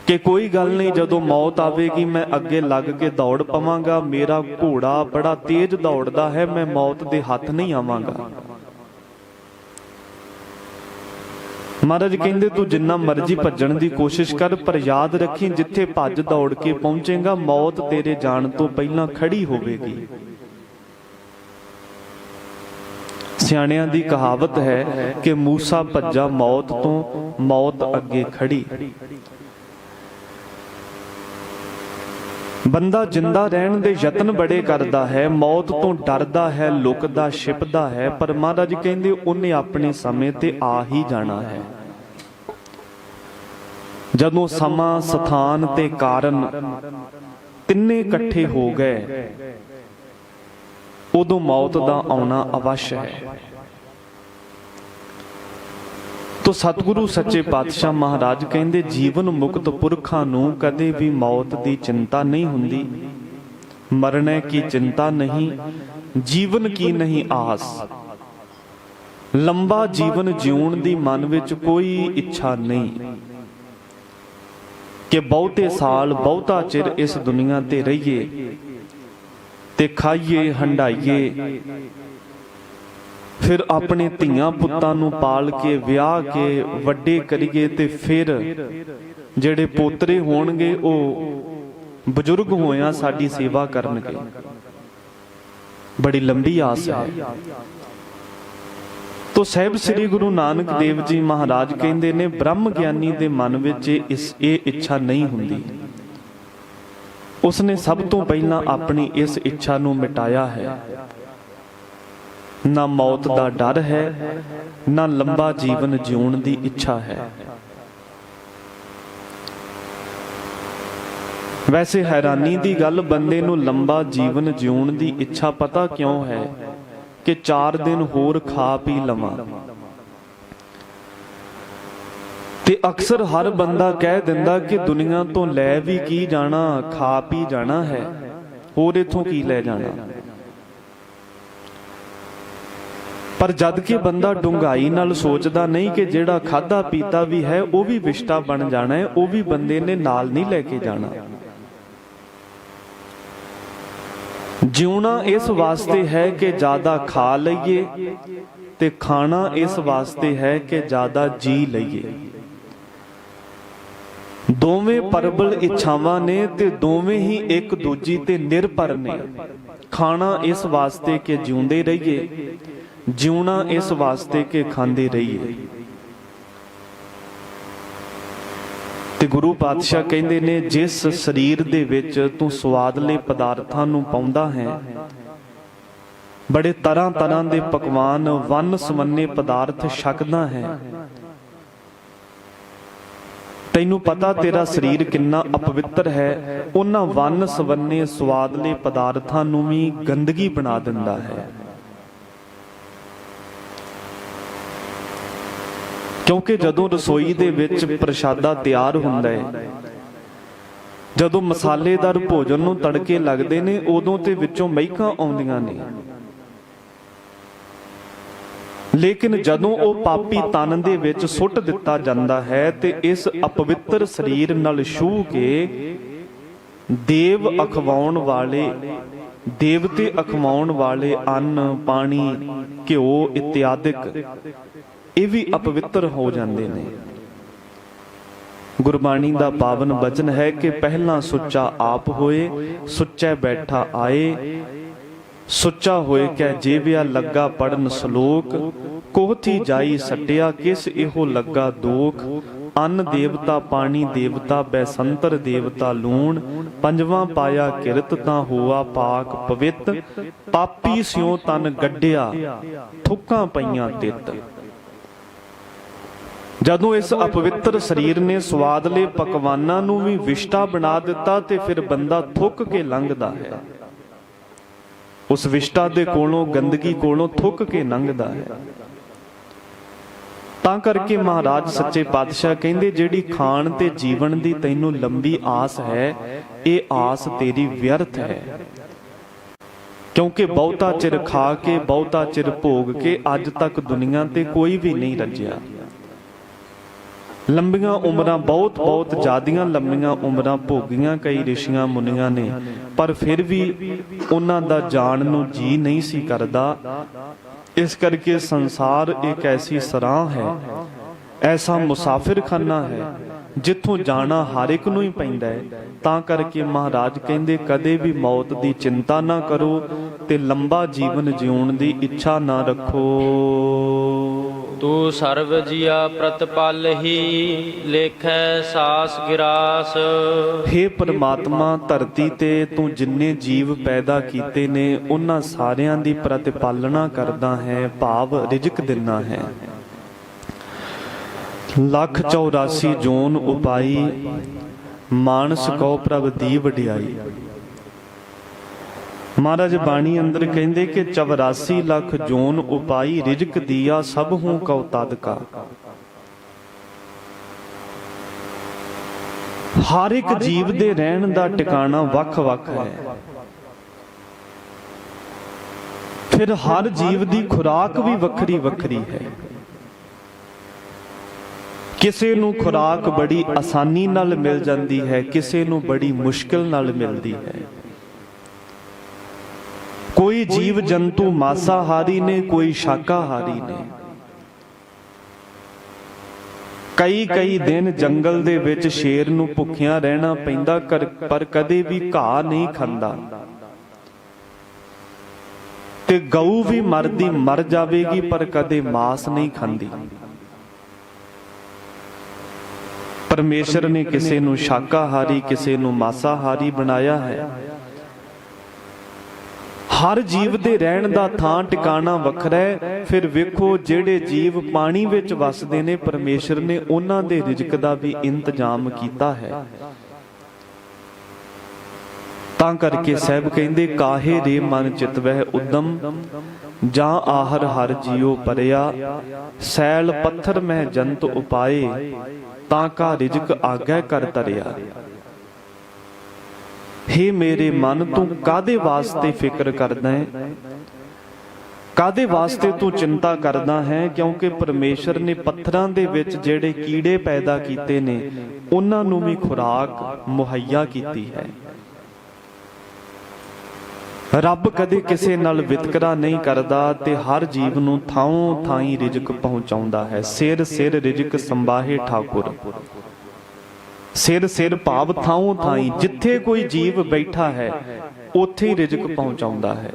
कि कोई गल नहीं, जदों मौत आवेगी मैं अगे लग के दौड़ पवांगा, मेरा घोड़ा बड़ा तेज दौड़दा है, मैं मौत दे हथ नहीं आवांगा। महाराज कहंदे तू जिन्ना मर्जी भज्जण दी कोशिश कर, पर याद रखी जिथे भज दौड़ के पहुंचेगा मौत तेरे जाण तो पहला खड़ी होवेगी। सियाणियां दी कहावत है कि मूसा भज्जा मौत तो, मौत अगे खड़ी। बंदा जिंदा रहने दे यतन बड़े करदा है, मौत तो डरदा है, लुकदा छिपदा है, पर महाराज कहंदे उन्हें अपने समय ते आ ही जाना है। जदों समा स्थान ते कारण तिन्ने इकट्ठे हो गए उदों मौत दा आउणा अवश्य है। तो सतगुरु सच्चे पातशाह महाराज कहंदे जीवन मुक्त पुरखां नूं कदे भी मौत दी चिंता नहीं हुंदी, मरने की चिंता नहीं, जीवन की नहीं आस। लंबा जीवन जीउण दी मन विच कोई इच्छा नहीं कि बहुते साल बहुता चिर इस दुनिया ते रहिए ते खाइए हंडाइए ਫਿਰ ਆਪਣੇ ਧੀਆਂ ਪੁੱਤਾਂ ਨੂੰ ਪਾਲ ਕੇ ਵਿਆਹ ਕੇ ਵੱਡੇ ਕਰੀਏ ਤੇ ਫਿਰ ਜਿਹੜੇ ਪੋਤਰੇ ਹੋਣਗੇ ਉਹ ਬਜ਼ੁਰਗ ਹੋਇਆਂ ਸਾਡੀ ਸੇਵਾ ਕਰਨਗੇ। ਬੜੀ ਲੰਬੀ ਆਸ ਹੈ। ਤੋ ਸਾਹਿਬ ਸ੍ਰੀ ਗੁਰੂ ਨਾਨਕ ਦੇਵ ਜੀ ਮਹਾਰਾਜ ਕਹਿੰਦੇ ਨੇ, ਬ੍ਰਹਮ ਗਿਆਨੀ ਦੇ ਮਨ ਵਿੱਚ ਇਹ ਇੱਛਾ ਨਹੀਂ ਹੁੰਦੀ। ਉਸਨੇ ਸਭ ਤੋਂ ਪਹਿਲਾਂ ਆਪਣੀ ਇਸ ਇੱਛਾ ਨੂੰ ਮਿਟਾਇਆ ਹੈ। ਨਾ ਮੌਤ ਦਾ ਡਰ ਹੈ, ਨਾ ਲੰਬਾ ਜੀਵਨ ਜਿਉਣ ਦੀ ਇੱਛਾ ਹੈ। ਵੈਸੇ ਹੈਰਾਨੀ ਦੀ ਗੱਲ, ਬੰਦੇ ਨੂੰ ਲੰਬਾ ਜੀਵਨ ਜਿਉਣ ਦੀ ਇੱਛਾ ਪਤਾ ਕਿਉਂ ਹੈ? ਕਿ 4 ਦਿਨ ਹੋਰ ਖਾ ਪੀ ਲਵਾਂ। ਤੇ ਅਕਸਰ ਹਰ ਬੰਦਾ ਕਹਿ ਦਿੰਦਾ ਕਿ ਦੁਨੀਆ ਤੋਂ ਲੈ ਵੀ ਕੀ ਜਾਣਾ, ਖਾ ਪੀ ਜਾਣਾ ਹੈ, ਹੋਰ ਇਥੋਂ ਕੀ ਲੈ ਜਾਣਾ। ਪਰ ਜਦ ਕਿ ਬੰਦਾ ਡੂੰਘਾਈ ਨਾਲ ਸੋਚਦਾ ਨਹੀਂ ਕਿ ਜਿਹੜਾ ਖਾਦਾ ਪੀਤਾ ਵੀ ਹੈ ਉਹ ਵੀ ਵਿਸ਼ਟਾ ਬਣ ਜਾਣਾ ਹੈ, ਉਹ ਵੀ ਬੰਦੇ ਨੇ ਨਾਲ ਨਹੀਂ ਲੈ ਕੇ ਜਾਣਾ। ਜਿਉਣਾ ਇਸ ਵਾਸਤੇ ਹੈ ਕਿ ਜ਼ਿਆਦਾ ਖਾ ਲਈਏ, ਤੇ ਖਾਣਾ ਇਸ ਵਾਸਤੇ ਹੈ ਕਿ ਜ਼ਿਆਦਾ ਜੀ ਲਈਏ। ਦੋਵੇਂ ਪ੍ਰਬਲ ਇੱਛਾਵਾਂ ਨੇ ਤੇ ਦੋਵੇਂ ਹੀ ਇੱਕ ਦੂਜੀ ਤੇ ਨਿਰਭਰ ਨੇ। ਖਾਣਾ ਇਸ ਵਾਸਤੇ ਕਿ ਜਿਉਂਦੇ ਰਹੀਏ, ਜਿਉਣਾ ਇਸ ਵਾਸਤੇ ਕਿ ਖਾਂਦੇ ਰਹੀਏ। ਤੇ ਗੁਰੂ ਪਾਤਸ਼ਾਹ ਕਹਿੰਦੇ ਨੇ, ਜਿਸ ਸਰੀਰ ਦੇ ਵਿੱਚ ਤੂੰ ਸਵਾਦਲੇ ਪਦਾਰਥਾਂ ਨੂੰ ਪਾਉਂਦਾ ਹੈ, ਬੜੇ ਤਰ੍ਹਾਂ ਤਰ੍ਹਾਂ ਦੇ ਪਕਵਾਨ, ਵੰਨ ਸੁਵੰਨੇ ਪਦਾਰਥ ਛਕਦਾ ਹੈ, ਤੈਨੂੰ ਪਤਾ ਤੇਰਾ ਸਰੀਰ ਕਿੰਨਾ ਅਪਵਿੱਤਰ ਹੈ, ਉਹਨਾਂ ਵੰਨ ਸੁਵੰਨੇ ਸਵਾਦਲੇ ਪਦਾਰਥਾਂ ਨੂੰ ਵੀ ਗੰਦਗੀ ਬਣਾ ਦਿੰਦਾ ਹੈ। ਕਿਉਂਕਿ ਜਦੋਂ ਰਸੋਈ ਦੇ ਵਿੱਚ ਪ੍ਰਸ਼ਾਦਾ ਤਿਆਰ ਹੁੰਦਾ ਹੈ, ਜਦੋਂ ਮਸਾਲੇਦਾਰ ਭੋਜਨ ਨੂੰ ਤੜਕੇ ਲੱਗਦੇ ਨੇ, ਉਦੋਂ ਤੇ ਵਿੱਚੋਂ ਮਹਿਕਾਂ ਆਉਂਦੀਆਂ ਨੇ। ਲੇਕਿਨ ਜਦੋਂ ਉਹ ਪਾਪੀ ਤਨ ਦੇ ਵਿੱਚ ਸੁੱਟ ਦਿੱਤਾ ਜਾਂਦਾ ਹੈ ਤੇ ਇਸ ਅਪਵਿੱਤਰ ਸਰੀਰ ਨਾਲ ਛੂਹ ਕੇ ਦੇਵ ਅਖਵਾਉਣ ਵਾਲੇ, ਦੇਵਤੇ ਅਖਵਾਉਣ ਵਾਲੇ ਅੰਨ, ਪਾਣੀ, ਘਿਓ ਇਤਿਆਦਿਕ ਇਹ ਵੀ ਅਪਵਿੱਤਰ ਹੋ ਜਾਂਦੇ ਨੇ। ਗੁਰਬਾਣੀ ਦਾ ਪਾਵਨ ਬਚਨ ਹੈ ਕਿ ਪਹਿਲਾਂ ਸੁੱਚਾ ਆਪ ਹੋਏ, ਸੁੱਚੇ ਬੈਠਾ ਆਏ, ਸੁੱਚਾ ਹੋਏ ਕਹਿ ਜੀਵਿਆ ਲੱਗਾ ਪੜਨ ਸ਼ਲੋਕ, ਕੋਹਥੀ ਜਾਈ ਸਟਿਆ ਕਿਸ ਇਹੋ ਲੱਗਾ ਦੋਖ, ਅੰਨ ਦੇਵਤਾ ਪਾਣੀ ਦੇਵਤਾ ਬੈਸੰਤਰ ਦੇਵਤਾ ਲੂਣ, ਪੰਜਵਾਂ ਪਾਇਆ ਕਿਰਤ ਤਾਂ ਹੋਆ ਪਾਕ ਪਵਿੱਤ, ਪਾਪੀ ਸਿਉ ਤਨ ਗੱਡਿਆ ਥੁੱਕਾਂ ਪਈਆਂ ਤਿੱਤ। ਜਦੋਂ ਇਸ ਅਪਵਿੱਤਰ ਸਰੀਰ ਨੇ ਸਵਾਦਲੇ ਪਕਵਾਨਾਂ ਨੂੰ ਵੀ ਵਿਸ਼ਟਾ ਬਣਾ ਦਿੱਤਾ ਤੇ ਫਿਰ ਬੰਦਾ ਥੁੱਕ ਕੇ ਲੰਘਦਾ ਹੈ। ਉਸ ਵਿਸ਼ਟਾ ਦੇ ਕੋਲੋਂ, ਗੰਦਗੀ ਕੋਲੋਂ ਥੁੱਕ ਕੇ ਲੰਘਦਾ ਹੈ। ਤਾਂ ਕਰਕੇ ਮਹਾਰਾਜ ਸੱਚੇ ਪਾਤਸ਼ਾਹ ਕਹਿੰਦੇ, ਜਿਹੜੀ ਖਾਣ ਤੇ ਜੀਵਨ ਦੀ ਤੈਨੂੰ ਲੰਬੀ ਆਸ ਹੈ, ਇਹ ਆਸ ਤੇਰੀ ਵਿਅਰਥ ਹੈ। ਕਿਉਂਕਿ ਬਹੁਤਾ ਚਿਰ ਖਾ ਕੇ, ਬਹੁਤਾ ਚਿਰ ਭੋਗ ਕੇ ਅੱਜ ਤੱਕ ਦੁਨੀਆ ਤੇ ਕੋਈ ਵੀ ਨਹੀਂ ਰੱਜਿਆ। ਲੰਬੀਆਂ ਉਮਰਾਂ, ਬਹੁਤ ਬਹੁਤ ਜ਼ਿਆਦੀਆਂ ਲੰਬੀਆਂ ਉਮਰਾਂ ਭੋਗੀਆਂ ਕਈ ਰਿਸ਼ੀਆਂ ਮੁਨੀਆਂ ਨੇ, ਪਰ ਫਿਰ ਵੀ ਉਹਨਾਂ ਦਾ ਜਾਣ ਨੂੰ ਜੀ ਨਹੀਂ ਸੀ ਕਰਦਾ। ਇਸ ਕਰਕੇ ਸੰਸਾਰ ਇੱਕ ਐਸੀ ਸਰਾਂ ਹੈ, ਐਸਾ ਮੁਸਾਫਿਰਖਾਨਾ ਹੈ, ਜਿੱਥੋਂ ਜਾਣਾ ਹਰ ਇੱਕ ਨੂੰ ਹੀ ਪੈਂਦਾ ਹੈ। ਤਾਂ ਕਰਕੇ ਮਹਾਰਾਜ ਕਹਿੰਦੇ, ਕਦੇ ਵੀ ਮੌਤ ਦੀ ਚਿੰਤਾ ਨਾ ਕਰੋ ਤੇ ਲੰਬਾ ਜੀਵਨ ਜਿਉਣ ਦੀ ਇੱਛਾ ਨਾ ਰੱਖੋ। ਤੂੰ ਸਰਬ ਜੀਆ ਪ੍ਰਤਪਾਲਹੀ, ਲੇਖੈ ਸਾਸ ਗਿਰਾਸ। ਹੇ ਪਰਮਾਤਮਾ, ਧਰਤੀ ਤੇ ਤੂੰ ਜਿੰਨੇ ਜੀਵ ਪੈਦਾ ਕੀਤੇ ਨੇ, ਉਹਨਾਂ ਸਾਰਿਆਂ ਦੀ ਪ੍ਰਤਿਪਾਲਣਾ ਕਰਦਾ ਹੈ, ਭਾਵ ਰਿਜ਼ਕ ਦਿੰਦਾ ਹੈ। 184 ਜੋਨ ਉਪਾਈ, ਮਾਨਸ ਕਉ ਪ੍ਰਭ ਦੀ ਵਡਿਆਈ। ਮਹਾਰਾਜ ਬਾਣੀ ਅੰਦਰ ਕਹਿੰਦੇ ਕਿ 84 ਲੱਖ ਜੋਨ ਉਪਾਈ, ਰਿਜ਼ਕ ਦੀਆ ਸਭ ਹੂੰ ਕਉ ਤਦ ਕਾ। ਹਰ ਇੱਕ ਜੀਵ ਦੇ ਰਹਿਣ ਦਾ ਟਿਕਾਣਾ ਵੱਖ-ਵੱਖ ਹੈ। ਫਿਰ ਹਰ ਜੀਵ ਦੀ ਖੁਰਾਕ ਵੀ ਵੱਖਰੀ ਵੱਖਰੀ ਹੈ। ਕਿਸੇ ਨੂੰ ਖੁਰਾਕ ਬੜੀ ਆਸਾਨੀ ਨਾਲ ਮਿਲ ਜਾਂਦੀ ਹੈ, ਕਿਸੇ ਨੂੰ ਬੜੀ ਮੁਸ਼ਕਿਲ ਨਾਲ ਮਿਲਦੀ ਹੈ। ਕੋਈ ਕੋਈ ਜੀਵ ਜੰਤੂ ਮਾਸਾਹਾਰੀ ਨੇ, ਕੋਈ ਸ਼ਾਕਾਹਾਰੀ ਨੇ। ਕਈ ਦਿਨ ਜੰਗਲ ਦੇ ਵਿੱਚ ਸ਼ੇਰ ਨੂੰ ਭੁੱਖਿਆਂ ਰਹਿਣਾ ਪੈਂਦਾ, ਪਰ ਕਦੇ ਵੀ ਘਾਹ ਨਹੀਂ ਖਾਂਦਾ। ਤੇ ਗਊ ਵੀ ਮਰਦੀ ਮਰ ਜਾਵੇਗੀ, ਪਰ ਕਦੇ ਮਾਸ ਨਹੀਂ ਖਾਂਦੀ। ਪਰਮੇਸ਼ਰ ਨੇ ਕਿਸੇ ਨੂੰ ਸ਼ਾਕਾਹਾਰੀ, ਕਿਸੇ ਨੂੰ ਮਾਸਾਹਾਰੀ ਬਣਾਇਆ ਹੈ। ਹਰ ਜੀਵ ਦੇ ਰਹਿਣ ਦਾ ਥਾਂ ਟਿਕਾਣਾ ਵੱਖਰਾ ਹੈ। ਫਿਰ ਵੇਖੋ, ਜਿਹੜੇ ਜੀਵ ਪਾਣੀ ਵਿੱਚ ਵਸਦੇ ਨੇ, ਪਰਮੇਸ਼ਰ ਨੇ ਉਹਨਾਂ ਦੇ ਰਿਜ਼ਕ ਦਾ ਵੀ ਇੰਤਜ਼ਾਮ ਕੀਤਾ ਹੈ। ਤਾਂ ਕਰਕੇ ਸਾਹਿਬ ਕਹਿੰਦੇ, ਕਾਹੇ ਰੇ ਮਨ ਚਿਤਵਹਿ ਉਦਮ, ਜਾਂ ਆਹਰ ਹਰ ਜੀਉ ਪਰਿਆ। ਸੈਲ ਪੱਥਰ ਮਹਿ ਜੰਤ ਉਪਾਏ, ਤਾਂ ਕਾ ਰਿਜ਼ਕ ਆਗੈ ਕਰ ਤਰਿਆ। ਹੇ ਮੇਰੇ ਮਨ, ਤੂੰ ਕਾਦੇ ਵਾਸਤੇ ਫਿਕਰ ਕਰਦਾ ਹੈ? ਕਾਦੇ ਵਾਸਤੇ ਤੂੰ ਚਿੰਤਾ ਕਰਦਾ ਹੈ? ਕਿਉਂਕਿ ਪਰਮੇਸ਼ਰ ਨੇ ਪੱਥਰਾਂ ਦੇ ਵਿੱਚ ਜਿਹੜੇ ਕੀੜੇ ਪੈਦਾ ਕੀਤੇ ਨੇ, ਉਹਨਾਂ ਨੂੰ ਵੀ ਖੁਰਾਕ ਮੁਹੱਈਆ ਕੀਤੀ ਹੈ। ਰੱਬ ਕਦੇ ਕਿਸੇ ਨਾਲ ਵਿਤਕਰਾ ਨਹੀਂ ਕਰਦਾ ਤੇ ਹਰ ਜੀਵ ਨੂੰ ਥਾਂ ਥਾਈ ਰਿਜ਼ਕ ਪਹੁੰਚਾਉਂਦਾ ਹੈ। ਸਿਰ ਸਿਰ ਰਿਜ਼ਕ ਸੰਭਾਹੇ ਠਾਕੁਰ। ਸਿਰ ਸਿਰ ਭਾਵ ਥਾਂ ਥਾਈ, ਜਿੱਥੇ ਕੋਈ ਜੀਵ ਬੈਠਾ ਹੈ ਉੱਥੇ ਹੀ ਰਿਜ਼ਕ ਪਹੁੰਚਾਉਂਦਾ ਹੈ।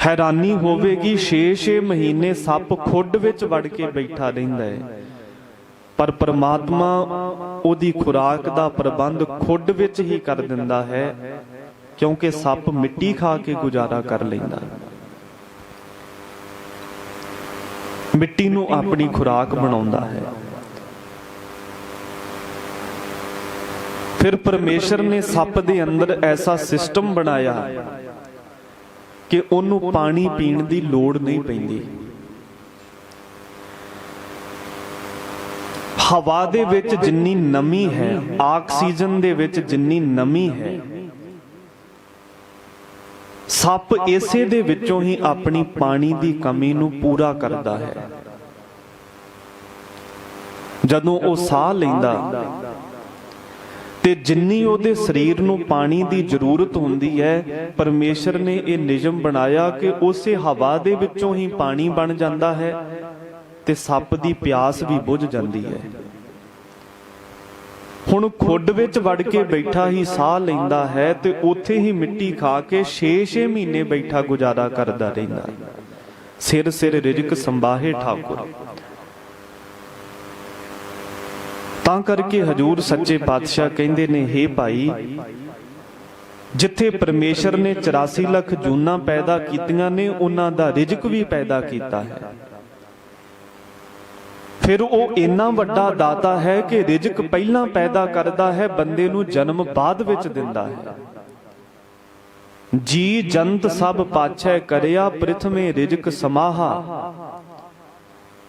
ਹੈਰਾਨੀ ਹੋਵੇਗੀ, 6 ਮਹੀਨੇ ਸੱਪ ਖੁੱਡ ਵਿੱਚ ਵੜ ਕੇ ਬੈਠਾ ਰਹਿੰਦਾ ਹੈ, ਪਰ ਪਰਮਾਤਮਾ ਉਹਦੀ ਖੁਰਾਕ ਦਾ ਪ੍ਰਬੰਧ ਖੁੱਡ ਵਿੱਚ ਹੀ ਕਰ ਦਿੰਦਾ ਹੈ, ਕਿਉਂਕਿ ਸੱਪ ਮਿੱਟੀ ਖਾ ਕੇ ਗੁਜ਼ਾਰਾ ਕਰ ਲੈਂਦਾ। ਮਿੱਟੀ ਨੂੰ ਆਪਣੀ ਖੁਰਾਕ ਬਣਾਉਂਦਾ ਹੈ। ਫਿਰ ਪਰਮੇਸ਼ਰ ਨੇ ਸੱਪ ਦੇ ਅੰਦਰ ਐਸਾ ਸਿਸਟਮ ਬਣਾਇਆ ਕਿ ਉਹਨੂੰ ਪਾਣੀ ਪੀਣ ਦੀ ਲੋੜ ਨਹੀਂ ਪੈਂਦੀ। ਹਵਾ ਦੇ ਵਿੱਚ ਜਿੰਨੀ ਨਮੀ ਹੈ, ਆਕਸੀਜਨ ਦੇ ਵਿੱਚ ਜਿੰਨੀ ਨਮੀ ਹੈ, ਸੱਪ ਇਸੇ ਦੇ ਵਿੱਚੋਂ ਹੀ ਆਪਣੀ ਪਾਣੀ ਦੀ ਕਮੀ ਨੂੰ ਪੂਰਾ ਕਰਦਾ ਹੈ। ਜਦੋਂ ਉਹ ਸਾਹ ਲੈਂਦਾ ਤੇ ਜਿੰਨੀ ਉਹਦੇ ਸਰੀਰ ਨੂੰ ਪਾਣੀ ਦੀ ਜ਼ਰੂਰਤ ਹੁੰਦੀ ਹੈ, ਪਰਮੇਸ਼ਰ ਨੇ ਇਹ ਨਿਯਮ ਬਣਾਇਆ ਕਿ ਉਸੇ ਹਵਾ ਦੇ ਵਿੱਚੋਂ ਹੀ ਪਾਣੀ ਬਣ ਜਾਂਦਾ ਹੈ ਤੇ ਸੱਪ ਦੀ ਪਿਆਸ ਵੀ ਬੁਝ ਜਾਂਦੀ ਹੈ। ਹੁਣ ਖੁੱਡ ਵਿੱਚ ਵੜ ਕੇ ਬੈਠਾ ਹੀ ਸਾਹ ਲੈਂਦਾ ਹੈ ਤੇ ਉੱਥੇ ਹੀ ਮਿੱਟੀ ਖਾ ਕੇ 6 ਮਹੀਨੇ ਬੈਠਾ ਗੁਜ਼ਾਰਾ ਕਰਦਾ ਰਹਿੰਦਾ। ਸਿਰ ਸਿਰ ਰਿਜ਼ਕ ਸੰਭਾਹੇ ਠਾਕੁਰ। ਤਾਂ ਕਰਕੇ ਹਜੂਰ ਸੱਚੇ ਪਾਤਸ਼ਾਹ ਕਹਿੰਦੇ ਨੇ, ਹੇ ਭਾਈ, ਜਿੱਥੇ ਪਰਮੇਸ਼ਰ ਨੇ 84 ਲੱਖ ਜੂਨਾਂ ਪੈਦਾ ਕੀਤੀਆਂ ਨੇ, ਉਹਨਾਂ ਦਾ ਰਿਜ਼ਕ ਵੀ ਪੈਦਾ ਕੀਤਾ ਹੈ। ਫਿਰ ਉਹ ਇੰਨਾ ਵੱਡਾ ਦਾਤਾ ਹੈ ਕਿ ਰਿਜ਼ਕ ਪਹਿਲਾਂ ਪੈਦਾ ਕਰਦਾ ਹੈ, ਬੰਦੇ ਨੂੰ ਜਨਮ ਬਾਅਦ ਵਿੱਚ ਦਿੰਦਾ ਹੈ। ਜੀ ਜੰਤ ਸਭ ਪਾਛੈ ਕਰਿਆ, ਪ੍ਰਿਥਮੇ ਰਿਜ਼ਕ ਸਮਾਹਾ।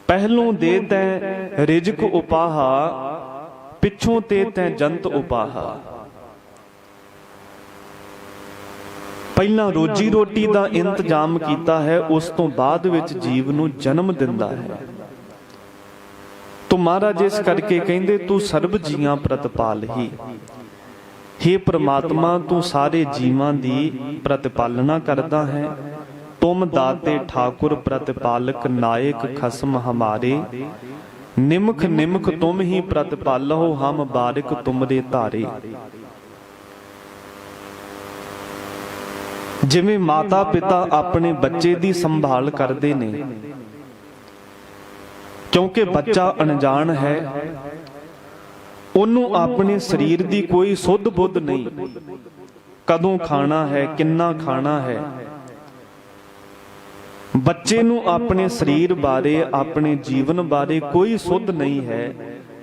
ਪਹਿਲੋਂ ਦੇ ਤੈਂ ਰਿਜ਼ਕ ਉਪਾਹਾ, ਪਿੱਛੋਂ ਤੇ ਤੈਂ ਜੰਤ ਉਪਾਹਾ। ਪਹਿਲਾਂ ਰੋਜੀ ਰੋਟੀ ਦਾ ਇੰਤਜ਼ਾਮ ਕੀਤਾ ਹੈ, ਉਸ ਤੋਂ ਬਾਅਦ ਵਿੱਚ ਜੀਵ ਨੂੰ ਜਨਮ ਦਿੰਦਾ ਹੈ। ਤੋ ਮਹਾਰਾਜ ਇਸ ਕਰਕੇ ਕਹਿੰਦੇ, ਤੂੰ ਸਰਬ ਜੀਆਂ ਪ੍ਰਤਪਾਲ ਹੀ। ਹੇ ਪ੍ਰਮਾਤਮਾ, ਤੂੰ ਸਾਰੇ ਜੀਵਾਂ ਦੀ ਪ੍ਰਤਪਾਲਨਾ ਕਰਦਾ ਹੈ। ਤੁਮ ਦਾਤੇ ਠਾकुर ਪ੍ਰਤਪਾਲਕ, ਨਾਇਕ ਖਸਮ ਹਮਾਰੇ। ਨਿਮਖ ਨਿਮਖ ਤੁਮ ਹੀ ਪ੍ਰਤਪਾਲਹੁ, ਹਮ ਬਾਰਿਕ ਤੁਮਰੇ ਧਾਰੇ। ਜਿਵੇਂ ਮਾਤਾ ਪਿਤਾ ਆਪਣੇ ਬੱਚੇ ਦੀ ਸੰਭਾਲ ਕਰਦੇ ਨੇ, ਕਿਉਂਕਿ ਬੱਚਾ ਅਣਜਾਣ ਹੈ, ਉਹਨੂੰ ਆਪਣੇ ਸਰੀਰ ਦੀ ਕੋਈ ਸੁੱਧ ਬੁੱਧ ਨਹੀਂ, ਕਦੋਂ ਖਾਣਾ ਹੈ, ਕਿੰਨਾ ਖਾਣਾ ਹੈ। ਬੱਚੇ ਨੂੰ ਆਪਣੇ ਸਰੀਰ ਬਾਰੇ, ਆਪਣੇ ਜੀਵਨ ਬਾਰੇ ਕੋਈ ਸੁੱਧ ਨਹੀਂ ਹੈ,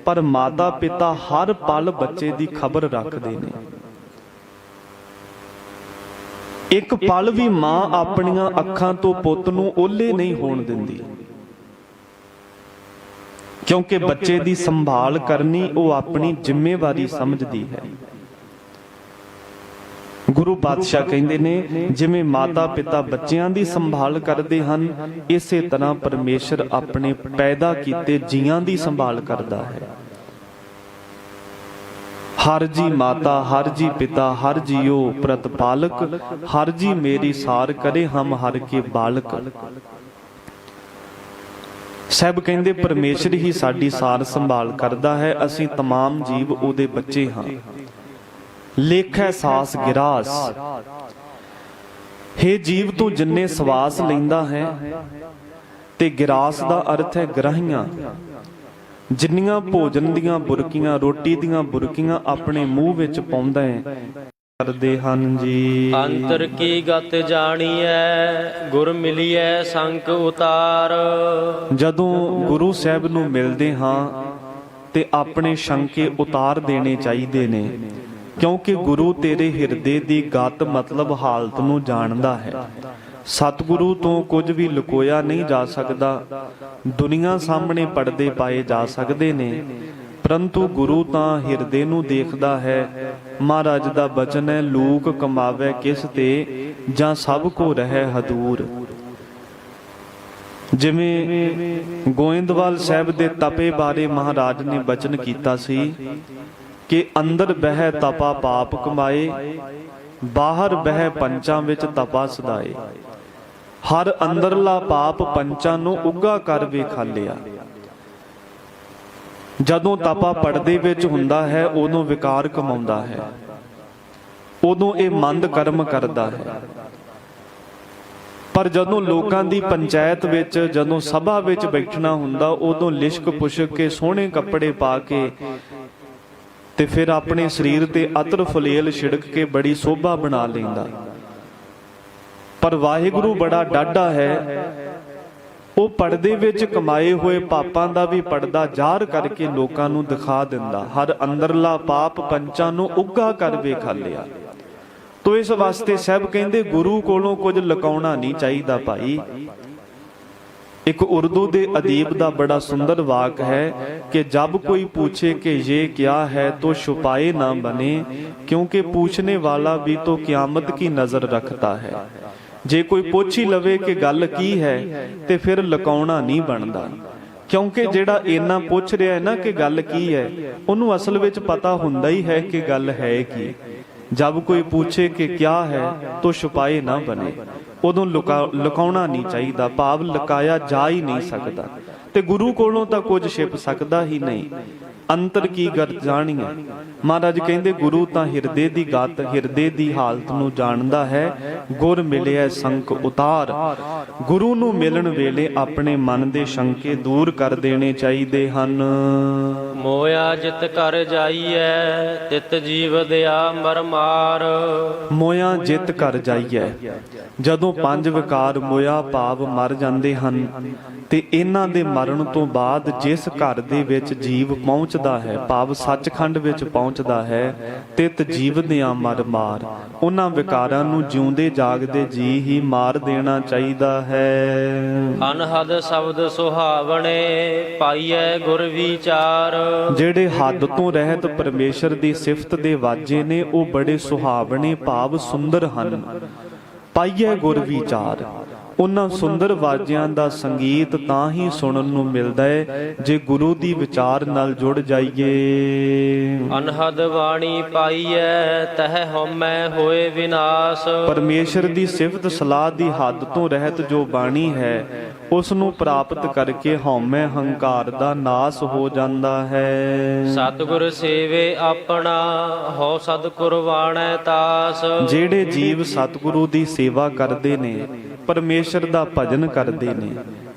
ਪਰ ਮਾਤਾ ਪਿਤਾ ਹਰ ਪਲ ਬੱਚੇ ਦੀ ਖਬਰ ਰੱਖਦੇ ਨੇ। ਇੱਕ ਪਲ ਵੀ ਮਾਂ ਆਪਣੀਆਂ ਅੱਖਾਂ ਤੋਂ ਪੁੱਤ ਨੂੰ ਓਹਲੇ ਨਹੀਂ ਹੋਣ ਦਿੰਦੀ, ਕਿਉਂਕਿ ਬੱਚੇ ਦੀ ਸੰਭਾਲ ਕਰਨੀ ਉਹ ਆਪਣੀ ਜ਼ਿੰਮੇਵਾਰੀ ਸਮਝਦੀ ਹੈ। ਗੁਰੂ ਪਾਤਸ਼ਾਹ ਕਹਿੰਦੇ ਨੇ, ਜਿਵੇਂ ਮਾਤਾ ਪਿਤਾ ਬੱਚਿਆਂ ਦੀ ਸੰਭਾਲ ਕਰਦੇ ਹਨ, ਇਸੇ ਤਰ੍ਹਾਂ ਪਰਮੇਸ਼ਰ ਆਪਣੇ ਪੈਦਾ ਕੀਤੇ ਜੀਆਂ ਦੀ ਸੰਭਾਲ ਕਰਦਾ ਹੈ। ਹਰ ਜੀ ਮਾਤਾ ਹਰ ਜੀ ਪਿਤਾ ਹਰ ਜੀਓ ਪ੍ਰਤਪਾਲਕ, ਹਰ ਜੀ ਮੇਰੀ ਸਾਰ ਕਰੇ ਹਮ ਹਰ ਕੇ ਬਾਲਕ। ਸਾਹਿਬ ਕਹਿੰਦੇ ਪਰਮੇਸ਼ਰ ਹੀ ਸਾਡੀ ਸਾਰ ਸੰਭਾਲ ਕਰਦਾ ਹੈ, ਅਸੀਂ तमाम ਜੀਵ ਉਹਦੇ ਬੱਚੇ ਹਾਂ। ਲੇਖੈ ਸਾਸ ਗਿਰਾਸ, ਹੇ ਜੀਵ ਤੂੰ ਜਿੰਨੇ ਸਵਾਸ ਲੈਂਦਾ ਹੈ, ਤੇ ਗਿਰਾਸ ਦਾ ਅਰਥ ਹੈ ਗ੍ਰਾਹੀਆਂ, ਜਿੰਨੀਆਂ ਭੋਜਨ ਦੀਆਂ ਬੁਰਕੀਆਂ, ਰੋਟੀ ਦੀਆਂ ਬੁਰਕੀਆਂ ਆਪਣੇ ਮੂੰਹ ਵਿੱਚ ਪਾਉਂਦਾ ਹੈ ਕਰਦੇ ਹਨ ਜੀ। ਅੰਤਰ ਕੀ ਗਤ ਜਾਣੀਐ, ਗੁਰ ਮਿਲੀਐ ਸੰਕ ਉਤਾਰ। ਜਦੋਂ ਗੁਰੂ ਸਾਹਿਬ ਨੂੰ ਮਿਲਦੇ ਹਾਂ ਤੇ ਆਪਣੇ ਸ਼ੰਕੇ ਉਤਾਰ ਦੇਣੇ ਚਾਹੀਦੇ ਨੇ, ਕਿਉਂਕਿ ਗੁਰੂ ਤੇਰੇ ਹਿਰਦੇ ਦੀ ਗਤ ਮਤਲਬ ਹਾਲਤ ਨੂੰ ਜਾਣਦਾ ਹੈ। ਸਤਿਗੁਰੂ ਤੋਂ ਕੁਝ ਵੀ ਲੁਕੋਇਆ ਨਹੀਂ ਜਾ ਸਕਦਾ। ਦੁਨੀਆ ਸਾਹਮਣੇ ਪਰਦੇ ਪਾਏ ਜਾ ਸਕਦੇ ਨੇ, ਪਰੰਤੂ ਗੁਰੂ ਤਾਂ ਹਿਰਦੇ ਨੂੰ ਦੇਖਦਾ ਹੈ। ਮਹਾਰਾਜ ਦਾ ਬਚਨ ਹੈ, ਲੂਕ ਕਮਾਵੇ ਕਿਸ ਤੇ, ਜਾਂ ਸਭ ਕੋ ਰਹਿ ਹਦੂਰ। ਜਿਵੇਂ ਗੋਇੰਦਵਾਲ ਸਾਹਿਬ ਦੇ ਤਪੇ ਬਾਰੇ ਮਹਾਰਾਜ ਨੇ ਬਚਨ ਕੀਤਾ ਸੀ ਕਿ ਅੰਦਰ ਬਹਿ ਤਪਾ ਪਾਪ ਕਮਾਏ, ਬਾਹਰ ਬਹਿ ਪੰਚਾਂ ਵਿੱਚ ਤਪਾ ਸਦਾਏ। ਹਰ ਅੰਦਰਲਾ ਪਾਪ ਪੰਚਾਂ ਨੂੰ ਉੱਗਾ ਕਰ ਵੇਖਾਲਿਆ। ਜਦੋਂ ਤਪਾ ਪਰਦੇ ਵਿੱਚ ਹੁੰਦਾ ਹੈ ਉਦੋਂ ਵਿਕਾਰ ਕਮਾਉਂਦਾ ਹੈ, ਉਦੋਂ ਇਹ ਮੰਦ ਕਰਮ ਕਰਦਾ ਹੈ। ਪਰ ਜਦੋਂ ਲੋਕਾਂ ਦੀ ਪੰਚਾਇਤ ਵਿੱਚ, ਜਦੋਂ ਸਭਾ ਵਿੱਚ ਬੈਠਣਾ ਹੁੰਦਾ, ਉਦੋਂ ਲਿਸ਼ਕ ਪੁਸ਼ਕ ਕੇ ਸੋਹਣੇ ਕੱਪੜੇ ਪਾ ਕੇ ਤੇ ਫਿਰ ਆਪਣੇ ਸਰੀਰ ਤੇ ਅਤਰ ਫਲੇਲ ਛਿੜਕ ਕੇ ਬੜੀ ਸੋਭਾ ਬਣਾ ਲੈਂਦਾ। ਪਰ ਵਾਹਿਗੁਰੂ ਬੜਾ ਡਾਢਾ ਹੈ, ਉਹ ਪਰਦੇ ਵਿੱਚ ਕਮਾਏ ਹੋਏ ਪਾਪਾਂ ਦਾ ਵੀ ਪਰਦਾ ਜ਼ਾਹਰ ਕਰਕੇ ਲੋਕਾਂ ਨੂੰ ਦਿਖਾ ਦਿੰਦਾ। ਹਰ ਅੰਦਰਲਾ ਪਾਪ ਪੰਚਾਂ ਨੂੰ ਉੱਗਾ ਕਰ ਵੇਖਾਲਿਆ। ਤੋ ਇਸ ਵਾਸਤੇ ਸਾਹਿਬ ਕਹਿੰਦੇ ਗੁਰੂ ਕੋਲੋਂ ਕੁਝ ਲੁਕਾਉਣਾ ਨਹੀਂ ਚਾਹੀਦਾ ਭਾਈ। ਇੱਕ ਉਰਦੂ ਦੇ ਅਦੀਬ ਦਾ ਬੜਾ ਸੁੰਦਰ ਵਾਕ ਹੈ ਕਿ ਜਬ ਕੋਈ पूछे कि ये क्या है तो छुपाए ना बने, क्योंकि पूछने वाला भी तो क़यामत की नजर रखता है। ਜੇ ਕੋਈ ਪੁੱਛ ਹੀ ਲਵੇ ਕਿ ਗੱਲ ਕੀ ਹੈ ਤੇ ਫਿਰ ਲੁਕਾਉਣਾ ਨਹੀਂ ਬਣਦਾ, ਕਿਉਂਕਿ ਜਿਹੜਾ ਇੰਨਾ ਪੁੱਛ ਰਿਹਾ ਹੈ ਨਾ ਕਿ ਗੱਲ ਕੀ ਹੈ, ਉਹਨੂੰ ਅਸਲ ਵਿੱਚ ਪਤਾ ਹੁੰਦਾ ਹੀ ਹੈ ਕਿ ਗੱਲ ਹੈ ਕੀ। ਜਬ ਕੋਈ ਪੁੱਛੇ ਕਿ ਕਿਆ ਹੈ ਤੋ ਛੁਪਾਏ ਨਾ ਬਣੇ, ਉਦੋਂ ਲੁਕਾਉਣਾ ਨਹੀਂ ਚਾਹੀਦਾ, ਭਾਵ ਲੁਕਾਇਆ ਜਾ ਹੀ ਨਹੀਂ ਸਕਦਾ। ਤੇ ਗੁਰੂ ਕੋਲੋਂ ਤਾਂ ਕੁਝ ਛਿਪ ਸਕਦਾ ਹੀ ਨਹੀਂ। ਅੰਤਰ ਕੀ ਗਤ ਜਾਣੀਏ, ਮਹਾਰਾਜ ਕਹਿੰਦੇ ਗੁਰੂ ਤਾਂ ਹਿਰਦੇ ਦੀ ਗਤ, ਹਿਰਦੇ ਦੀ ਹਾਲਤ ਨੂੰ ਜਾਣਦਾ ਹੈ। ਗੁਰ ਮਿਲਿਆ ਸੰਕ ਉਤਾਰ, ਗੁਰੂ ਨੂੰ ਮਿਲਣ ਵੇਲੇ ਆਪਣੇ ਮਨ ਦੇ ਸ਼ੰਕੇ ਦੂਰ ਕਰ ਦੇਣੇ ਚਾਹੀਦੇ ਹਨ। ਮੋਇਆ ਜਿਤ ਕਰ ਜਾਈਐ, ਤਿਤ ਜੀਵ ਦਿਆ ਮਰ ਮਾਰ। ਮੋਇਆ ਜਿਤ ਕਰ ਜਾਈਐ, ਜਦੋਂ ਪੰਜ ਵਿਕਾਰ ਮੋਇਆ ਭਾਵ ਮਰ ਜਾਂਦੇ ਹਨ, ਤੇ ਇਹਨਾਂ ਦੇ ਮਰਨ ਤੋਂ ਬਾਅਦ ਜਿਸ ਘਰ ਦੇ ਵਿੱਚ ਜੀਵ ਪਹੁੰਚਦਾ ਹੈ, ਭਾਵ ਸੱਚਖੰਡ ਵਿੱਚ ਪਹੁੰਚਦਾ ਹੈ, ਤਿਤ ਜੀਵਦਿਆਂ ਮਰ ਮਾਰ। ਉਹਨਾਂ ਵਿਕਾਰਾਂ ਨੂੰ ਜਿਉਂਦੇ ਜਾਗਦੇ ਜੀ ਹੀ ਮਾਰ ਦੇਣਾ ਚਾਹੀਦਾ ਹੈ। ਅਨਹਦ ਸ਼ਬਦ ਸੁਹਾਵਣੇ, ਪਾਈਐ ਗੁਰ ਵਿਚਾਰ। ਜਿਹੜੇ ਹੱਦ ਤੋਂ ਰਹਿਤ ਪਰਮੇਸ਼ਰ ਦੀ ਸਿਫਤ ਦੇ ਵਾਜੇ ਨੇ, ਉਹ ਬੜੇ ਸੁਹਾਵਣੇ ਭਾਵ ਸੁੰਦਰ ਹਨ। ਪਾਈਐ ਗੁਰ ਵਿਚਾਰ, ਉਹਨਾਂ ਸੁੰਦਰ ਵਾਜਿਆਂ ਦਾ ਸੰਗੀਤ ਤਾਂ ਹੀ ਸੁਣਨ ਨੂੰ ਮਿਲਦਾ ਹੈ ਜੇ ਗੁਰੂ ਦੀ ਵਿਚਾਰ ਨਾਲ ਜੁੜ ਜਾਈਏ। ਅਨਹਦ ਬਾਣੀ ਪਾਈਐ, ਤਹ ਹਉਮੈ ਹੋਏ ਵਿਨਾਸ਼। ਪਰਮੇਸ਼ਰ ਦੀ ਸਿਫਤ ਸਲਾਹ ਦੀ ਹੱਦ ਤੋਂ ਰਹਿਤ ਜੋ ਬਾਣੀ ਹੈ, ਉਸ ਨੂੰ ਪ੍ਰਾਪਤ ਕਰਕੇ ਹਉਮੈ ਹੰਕਾਰ ਦਾ ਨਾਸ ਹੋ ਜਾਂਦਾ ਹੈ। ਸਤਿਗੁਰ ਸੇਵੇ ਆਪਣਾ, ਹਉ ਸਦ ਕੁਰਬਾਨੈ ਤਾਸ। ਜਿਹੜੇ ਜੀਵ ਸਤਿਗੁਰੂ ਦੀ ਸੇਵਾ ਕਰਦੇ ਨੇ, ਪਰਮੇਸ਼ਰ ਦਾ ਭਜਨ ਕਰਦੇ ਨੇ,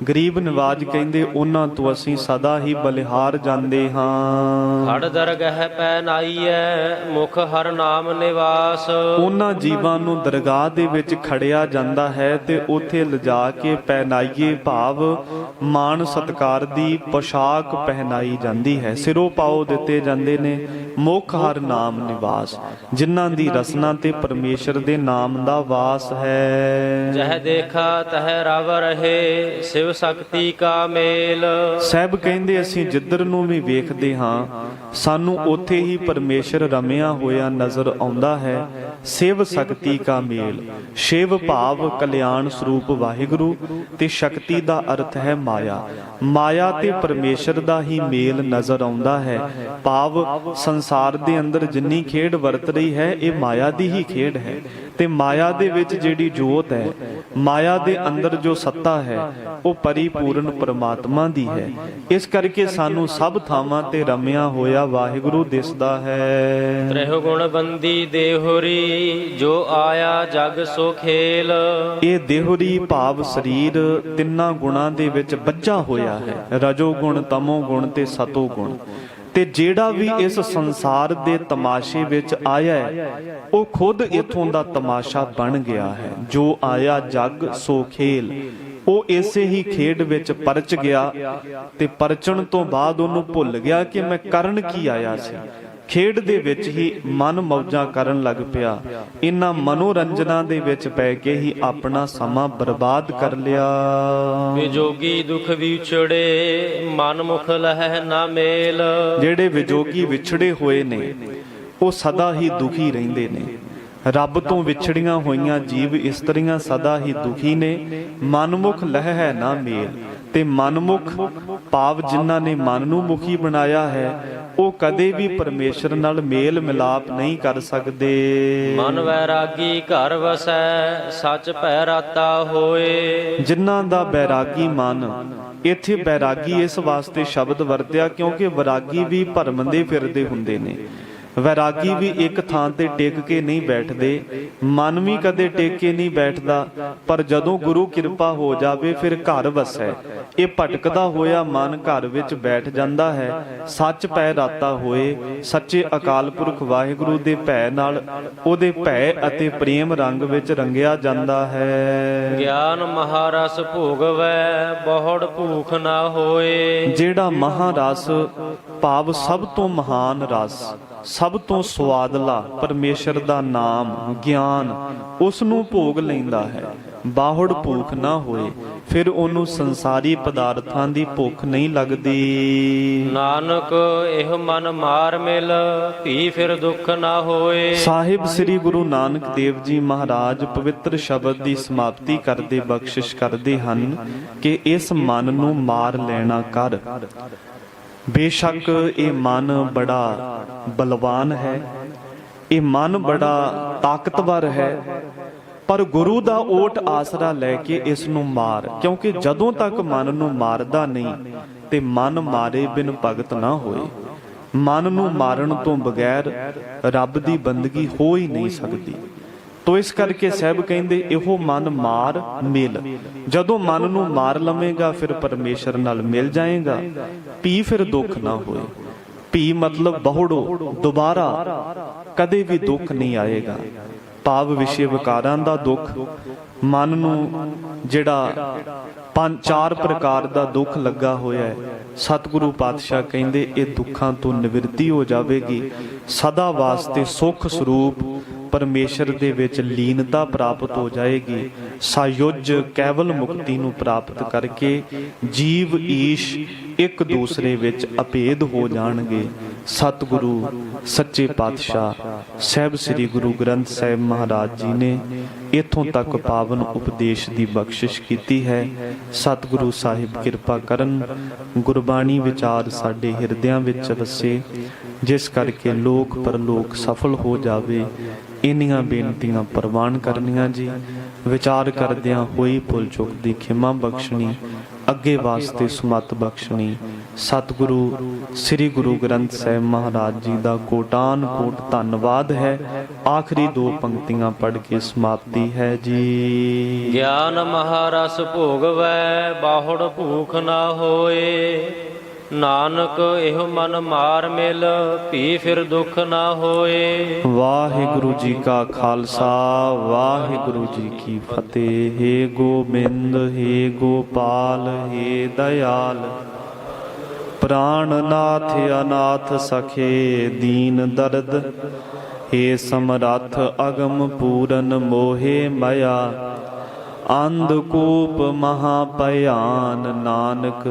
ਗਰੀਬ ਨਿਵਾਜ ਕਹਿੰਦੇ ਉਹਨਾਂ ਤੋਂ ਅਸੀਂ ਸਦਾ ਹੀ ਬਲਿਹਾਰ ਜਾਂਦੇ ਹਾਂ। ਹੜ ਦਰਗਹਿ ਪੈ ਨਾਈਐ, ਮੁਖ ਹਰ ਨਾਮ ਨਿਵਾਸ। ਉਹਨਾਂ ਜੀਵਾਂ ਨੂੰ ਦਰਗਾਹ ਦੇ ਵਿੱਚ ਖੜਿਆ ਜਾਂਦਾ ਹੈ ਤੇ ਉੱਥੇ ਲਿਜਾ ਕੇ ਪਹਿਨਾਈਏ ਭਾਵ ਮਾਣ ਸਤਕਾਰ ਦੀ ਪੋਸ਼ਾਕ ਪਹਿਨਾਈ ਜਾਂਦੀ ਹੈ, ਸਿਰੋਂ ਪਾਉ ਦਿੱਤੇ ਜਾਂਦੇ ਨੇ। ਮੁਖ ਹਰ ਨਾਮ ਨਿਵਾਸ, ਜਿਨ੍ਹਾਂ ਦੀ ਰਸਨਾ ਤੇ ਪਰਮੇਸ਼ਰ ਦੇ ਨਾਮ ਦਾ ਵਾਸ ਹੈ। ਜਹ ਦੇਖਾ ਤਹ ਰਵ ਰਹੇ, ਸਿਵ ਸ਼ਕਤੀ ਕਾ ਮੇਲ। ਸਾਹਿਬ ਕਹਿੰਦੇ ਅਸੀਂ ਜਿੱਧਰ ਨੂੰ ਵੀ ਵੇਖਦੇ ਹਾਂ, ਸਾਨੂੰ ਉੱਥੇ ਹੀ ਪਰਮੇਸ਼ਰ ਰਮਿਆ ਹੋਇਆ ਨਜ਼ਰ ਆਉਂਦਾ ਹੈ। ਸਿਵ ਸ਼ਕਤੀ ਕਾ ਮੇਲ। ਸ਼ਿਵ ਭਾਵ ਕਲਿਆਣ ਸਰੂਪ ਵਾਹਿਗੁਰੂ ਤੇ ਸ਼ਕਤੀ ਦਾ ਅਰਥ ਹੈ ਮਾਇਆ। ਮਾਇਆ ਤੇ ਪਰਮੇਸ਼ਰ ਦਾ ਹੀ ਮੇਲ ਨਜ਼ਰ ਆਉਂਦਾ ਹੈ। ਭਾਵ ਸੰਸਾਰ ਦੇ ਅੰਦਰ ਜਿੰਨੀ ਖੇਡ ਵਰਤ ਰਹੀ ਹੈ ਇਹ ਮਾਇਆ ਦੀ ਹੀ ਖੇਡ ਹੈ ਤੇ ਮਾਇਆ ਦੇ ਵਿੱਚ ਜਿਹੜੀ ਜੋਤ ਹੈ, ਮਾਇਆ ਦੇ ਅੰਦਰ ਜੋ ਸੱਤਾ ਹੈ ਉਹ ਪਰਿਪੂਰਨ ਪਰਮਾਤਮਾ ਦੀ ਹੈ। ਇਸ ਕਰਕੇ ਸਾਨੂੰ ਸਭ ਥਾਵਾਂ ਤੇ ਰਮਿਆ ਹੋਇਆ ਵਾਹਿਗੁਰੂ ਦਿਸਦਾ ਹੈ। ਤ੍ਰਿਹੁ ਗੁਣ ਬੰਦੀ ਦੇਹੁਰੀ ਜੋ ਆਇਆ ਜਗ ਸੋ ਖੇਲ। ਇਹ ਦੇਹੁਰੀ ਭਾਵ ਸਰੀਰ ਤਿੰਨਾਂ ਗੁਣਾਂ ਦੇ ਵਿੱਚ ਬੱਝਾ ਹੋਇਆ ਹੈ, ਰਜੋ ਗੁਣ, ਤਮੋ ਗੁਣ ਤੇ ਸਤੋ ਗੁਣ। ਤੇ ਜਿਹੜਾ ਵੀ ਇਸ ਸੰਸਾਰ ਦੇ ਤਮਾਸ਼ੇ ਵਿੱਚ ਆਇਆ ਹੈ ਉਹ ਖੁਦ ਇਥੋਂ ਦਾ ਤਮਾਸ਼ਾ ਬਣ ਗਿਆ ਹੈ। ਜੋ ਆਇਆ ਜਗ ਸੋ ਖੇਲ, ਉਹ ਇਸੇ ਹੀ ਖੇਡ ਵਿੱਚ ਪਰਚ ਗਿਆ ਤੇ ਪਰਚਣ ਤੋਂ ਬਾਅਦ ਉਹਨੂੰ ਭੁੱਲ ਗਿਆ ਕਿ ਮੈਂ ਕਰਨ ਕੀ ਆਇਆ ਸੀ। ਖੇਡ ਦੇ ਵਿੱਚ ਹੀ ਮਨ ਮੌਜਾਂ ਕਰਨ ਲੱਗ ਪਿਆ। ਇਹਨਾਂ ਮਨੋਰੰਜਨਾਂ ਦੇ ਵਿੱਚ ਪੈ ਕੇ ਹੀ ਆਪਣਾ ਸਮਾਂ ਬਰਬਾਦ ਕਰ ਲਿਆ। ਵਿਜੋਗੀ ਦੁਖ ਵਿਛੜੇ ਮਨ ਮੁਖ ਲਹਿ ਨਾ ਮੇਲ। ਜਿਹੜੇ ਵਿਜੋਗੀ ਵਿਛੜੇ ਹੋਏ ਨੇ ਉਹ ਸਦਾ ਹੀ ਦੁਖੀ ਰਹਿੰਦੇ ਨੇ। ਰੱਬ ਤੋਂ ਵਿਛੜੀਆਂ ਹੋਈਆਂ ਜੀਵ ਇਸਤਰੀਆਂ ਸਦਾ ਹੀ ਦੁਖੀ ਨੇ। ਮਨਮੁਖ ਲਹਿ ਹੈ ਨਾ ਮੇਲ। ਤੇ ਮਨਮੁਖ ਭਾਵ ਜਿਨ੍ਹਾਂ ਨੇ ਮਨ ਨੂੰ ਮੁਖੀ ਬਣਾਇਆ ਹੈ ਉਹ ਕਦੇ ਵੀ ਪਰਮੇਸ਼ਰ ਨਾਲ ਮੇਲ ਮਿਲਾਪ ਨਹੀਂ ਕਰ ਸਕਦੇ। ਮਨ ਵੈਰਾਗੀ ਘਰ ਵਸੈ ਸੱਚ ਭੈ ਰਾਤਾ ਹੋਏ। ਜਿਨ੍ਹਾਂ ਦਾ ਬੈਰਾਗੀ ਮਨ, ਇੱਥੇ ਬੈਰਾਗੀ ਇਸ ਵਾਸਤੇ ਸ਼ਬਦ ਵਰਤਿਆ ਕਿਉਂਕਿ ਵੈਰਾਗੀ ਵੀ ਭਰਮਦੇ ਫਿਰਦੇ ਹੁੰਦੇ ਨੇ। ਵੈਰਾਗੀ ਵੀ ਇੱਕ ਥਾਂ ਤੇ ਟਿਕ ਕੇ ਨਹੀਂ ਬੈਠਦੇ। ਮਨ ਵੀ ਕਦੇ ਟਿਕ ਕੇ ਨਹੀਂ ਬੈਠਦਾ, ਪਰ ਜਦੋਂ ਗੁਰੂ ਕਿਰਪਾ ਹੋ ਜਾਵੇ ਫਿਰ ਘਰ ਵਸੈ। ਇਹ ਭਟਕਦਾ ਹੋਇਆ ਮਨ ਘਰ ਵਿੱਚ ਬੈਠ ਜਾਂਦਾ ਹੈ। ਸੱਚ ਭੈ ਰਾਤਾ ਹੋਏ, ਸੱਚੇ ਅਕਾਲ ਪੁਰਖ ਵਾਹਿਗੁਰੂ ਦੇ ਭੈ ਨਾਲ ਉਹਦੇ ਭੈ ਅਤੇ ਪ੍ਰੇਮ ਰੰਗ ਵਿੱਚ ਰੰਗਿਆ ਜਾਂਦਾ ਹੈ। ਗਿਆਨ ਮਹਾਰਸ ਭੋਗਵੈ ਬਹੁੜ ਭੂਖ ਨਾ ਹੋਏ। ਜਿਹੜਾ ਮਹਾਰਸ ਭਾਵ ਸਭ ਤੋਂ ਮਹਾਨ ਰਸ, ਸਭ ਤੋਂ ਸਵਾਦਲਾ ਪਰਮੇਸ਼ਰ ਦਾ ਨਾਮ, ਗਿਆਨ, ਉਸ ਨੂੰ ਭੋਗ ਲੈਂਦਾ ਹੈ, ਬਾਹੜ ਭੂਖ ਨਾ ਹੋਏ। ਫਿਰ ਉਹਨੂੰ ਸੰਸਾਰੀ ਪਦਾਰਥਾਂ ਦੀ ਭੁੱਖ ਨਹੀਂ ਲੱਗਦੀ। ਨਾਨਕ ਇਹ ਮਨ ਮਾਰ ਮਿਲ ਭੀ ਫਿਰ ਦੁੱਖ ਨਾ ਹੋਏ। ਸਾਹਿਬ ਸ੍ਰੀ ਗੁਰੂ ਨਾਨਕ ਦੇਵ ਜੀ ਮਹਾਰਾਜ ਪਵਿੱਤਰ ਸ਼ਬਦ ਦੀ ਸਮਾਪਤੀ ਕਰਦੇ ਬਖਸ਼ਿਸ਼ ਕਰਦੇ ਹਨ ਕਿ ਇਸ ਮਨ ਨੂੰ ਮਾਰ ਲੈਣਾ ਕਰ। ਬੇਸ਼ੱਕ ਇਹ ਮਨ ਬੜਾ ਬਲਵਾਨ ਹੈ, ਇਹ ਮਨ ਬੜਾ ਤਾਕਤਵਰ ਹੈ, ਪਰ ਗੁਰੂ ਦਾ ਓਟ ਆਸਰਾ ਲੈ ਕੇ ਇਸ ਨੂੰ ਮਾਰ। ਕਿਉਂਕਿ ਜਦੋਂ ਤੱਕ ਮਨ ਨੂੰ ਮਾਰਦਾ ਨਹੀਂ ਤੇ ਮਨ ਮਾਰੇ ਬਿਨ ਭਗਤ ਨਾ ਹੋਏ। ਮਨ ਨੂੰ ਮਾਰਨ ਤੋਂ ਬਗੈਰ ਰੱਬ ਦੀ ਬੰਦਗੀ ਹੋ ਹੀ ਨਹੀਂ ਸਕਦੀ। ਤੋ ਇਸ ਕਰਕੇ ਸਾਹਿਬ ਕਹਿੰਦੇ ਇਹੋ ਮਨ ਮਾਰ ਮਿਲ। ਜਦੋਂ ਮਨ ਨੂੰ ਮਾਰ ਲਵੇਂਗਾ ਫਿਰ ਪਰਮੇਸ਼ਰ ਨਾਲ ਮਿਲ ਜਾਏਗਾ। ਭੀ ਫਿਰ ਦੁੱਖ ਨਾ ਹੋਏ। ਭੀ ਮਤਲਬ ਬਹੁੜੋ, ਦੁਬਾਰਾ ਕਦੇ ਵੀ ਦੁੱਖ ਨਹੀਂ ਆਏਗਾ। ਭਾਵ ਵਿਸ਼ੇ ਵਿਕਾਰਾਂ ਦਾ ਦੁੱਖ, ਮਨ ਨੂੰ ਜਿਹੜਾ 4 ਪ੍ਰਕਾਰ ਦਾ ਦੁੱਖ ਲੱਗਾ ਹੋਇਆ ਹੈ, ਸਤਿਗੁਰੂ ਪਾਤਸ਼ਾਹ ਕਹਿੰਦੇ ਇਹ ਦੁੱਖਾਂ ਤੋਂ ਨਿਵਰਤੀ ਹੋ ਜਾਵੇਗੀ। ਸਦਾ ਵਾਸਤੇ ਸੁਖ ਸਰੂਪ ਪਰਮੇਸ਼ਰ ਦੇ ਵਿੱਚ ਲੀਨਤਾ ਪ੍ਰਾਪਤ ਹੋ ਜਾਏਗੀ। ਸਾਯੁਜ ਕੇਵਲ ਮੁਕਤੀ ਨੂੰ ਪ੍ਰਾਪਤ ਕਰਕੇ ਜੀਵ ਈਸ਼ ਇੱਕ ਦੂਸਰੇ ਵਿੱਚ ਅਭੇਦ ਹੋ ਜਾਣਗੇ। ਸਤਿਗੁਰੂ ਸੱਚੇ ਪਾਤਸ਼ਾਹ ਸਾਹਿਬ ਸ੍ਰੀ ਗੁਰੂ ਗ੍ਰੰਥ ਸਾਹਿਬ ਮਹਾਰਾਜ ਜੀ ਨੇ ਇੱਥੋਂ ਤੱਕ ਪਾਵਨ ਉਪਦੇਸ਼ ਦੀ ਬਖਸ਼ਿਸ਼ ਕੀਤੀ ਹੈ। ਸਤਿਗੁਰੂ ਸਾਹਿਬ ਕਿਰਪਾ ਕਰਨ, ਗੁਰਬਾਣੀ ਵਿਚਾਰ ਸਾਡੇ ਹਿਰਦਿਆਂ ਵਿੱਚ ਵਸੇ, ਜਿਸ ਕਰਕੇ ਲੋਕ ਪਰਲੋਕ ਸਫਲ ਹੋ ਜਾਵੇ। ਇੰਨੀਆਂ ਬੇਨਤੀਆਂ ਪ੍ਰਵਾਨ ਕਰਨੀਆਂ ਜੀ। ਵਿਚਾਰ ਕਰਦਿਆਂ ਹੋਈ ਭੁੱਲ ਚੁੱਕ ਦੀ ਖਿਮਾ ਬਖਸ਼ਣੀ, ਅੱਗੇ ਵਾਸਤੇ ਸਮਤ ਬਖਸ਼ਣੀ। ਸਤਿਗੁਰੂ ਸ੍ਰੀ ਗੁਰੂ ਗ੍ਰੰਥ ਸਾਹਿਬ ਮਹਾਰਾਜ ਜੀ ਦਾ ਕੋਟਾਨ ਕੋਟ ਧੰਨਵਾਦ ਹੈ। ਆਖਰੀ 2 ਪੰਕਤੀਆਂ ਪੜ੍ਹ ਕੇ ਸਮਾਪਤੀ ਹੈ ਜੀ। ਗਿਆਨ ਮਹਾਰਸ ਭੋਗਵੈ ਬਾਹੁੜ ਭੂਖ ਨਾ ਹੋਏ। ਨਾਨਕ ਇਹੋ ਮਨ ਮਾਰ ਮਿਲ ਭੀ ਫਿਰ ਦੁੱਖ ਨਾ ਹੋਏ। ਵਾਹਿਗੁਰੂ ਜੀ ਕਾ ਖਾਲਸਾ, ਵਾਹਿਗੁਰੂ ਜੀ ਕੀ ਫਤਿਹ। ਹੇ ਗੋਬਿੰਦ, ਹੇ ਗੋਪਾਲ, ਹੇ ਦਇਆਲ, ਪ੍ਰਾਣਨਾਥ ਅਨਾਥ ਸਖੇ ਦੀਨ ਦਰਦ, ਹੇ ਸਮਰੱਥ ਅਗਮ ਪੂਰਨ ਮੋਹਿ ਮਇਆ, ਅੰਧਕੂਪ ਮਹਾ ਭਿਆਨ ਨਾਨਕ,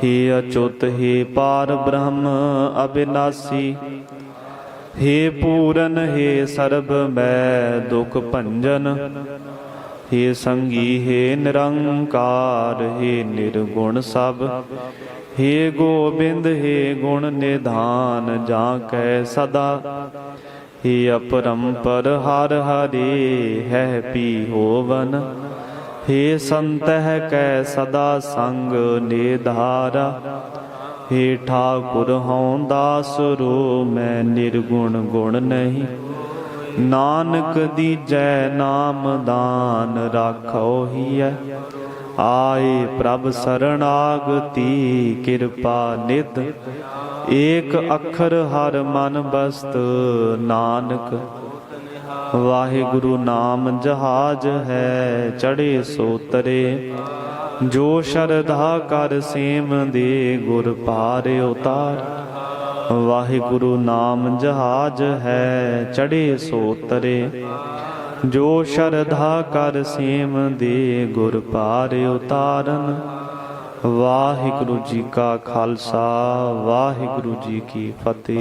ਹੇ ਅਚੁੱਤ, ਹੇ ਪਾਰ ਬ੍ਰਹਮ ਅਬਿਨਾਸੀ, हे पूरन हे सर्ब मैं दुख भंजन, हे संगी हे निरंकार, हे निर्गुण सब, हे गोबिंद हे गुण निधान, जाकै सदा हे अपरंपर हर हरे है पी होवन, हे संतह कै सदा संग निधारा, हे ठाकुर हूँ दास रो मैं निर्गुण गुण नहीं, नानक दीजै नाम दान राखो हिय, आए प्रभ शरणागति कृपा निध, एक अखर हर मन बस्त नानक, वाहिगुरु नाम जहाज है चढ़े सो तरे, जो शरधा कर सेम दे गुर पार उतार, वाहिगुरु नाम जहाज है चढ़े सो तरे, जो शरधा कर सेम दे गुर पार उतारन। वाहिगुरु जी का खालसा, वाहिगुरु जी की फतेह।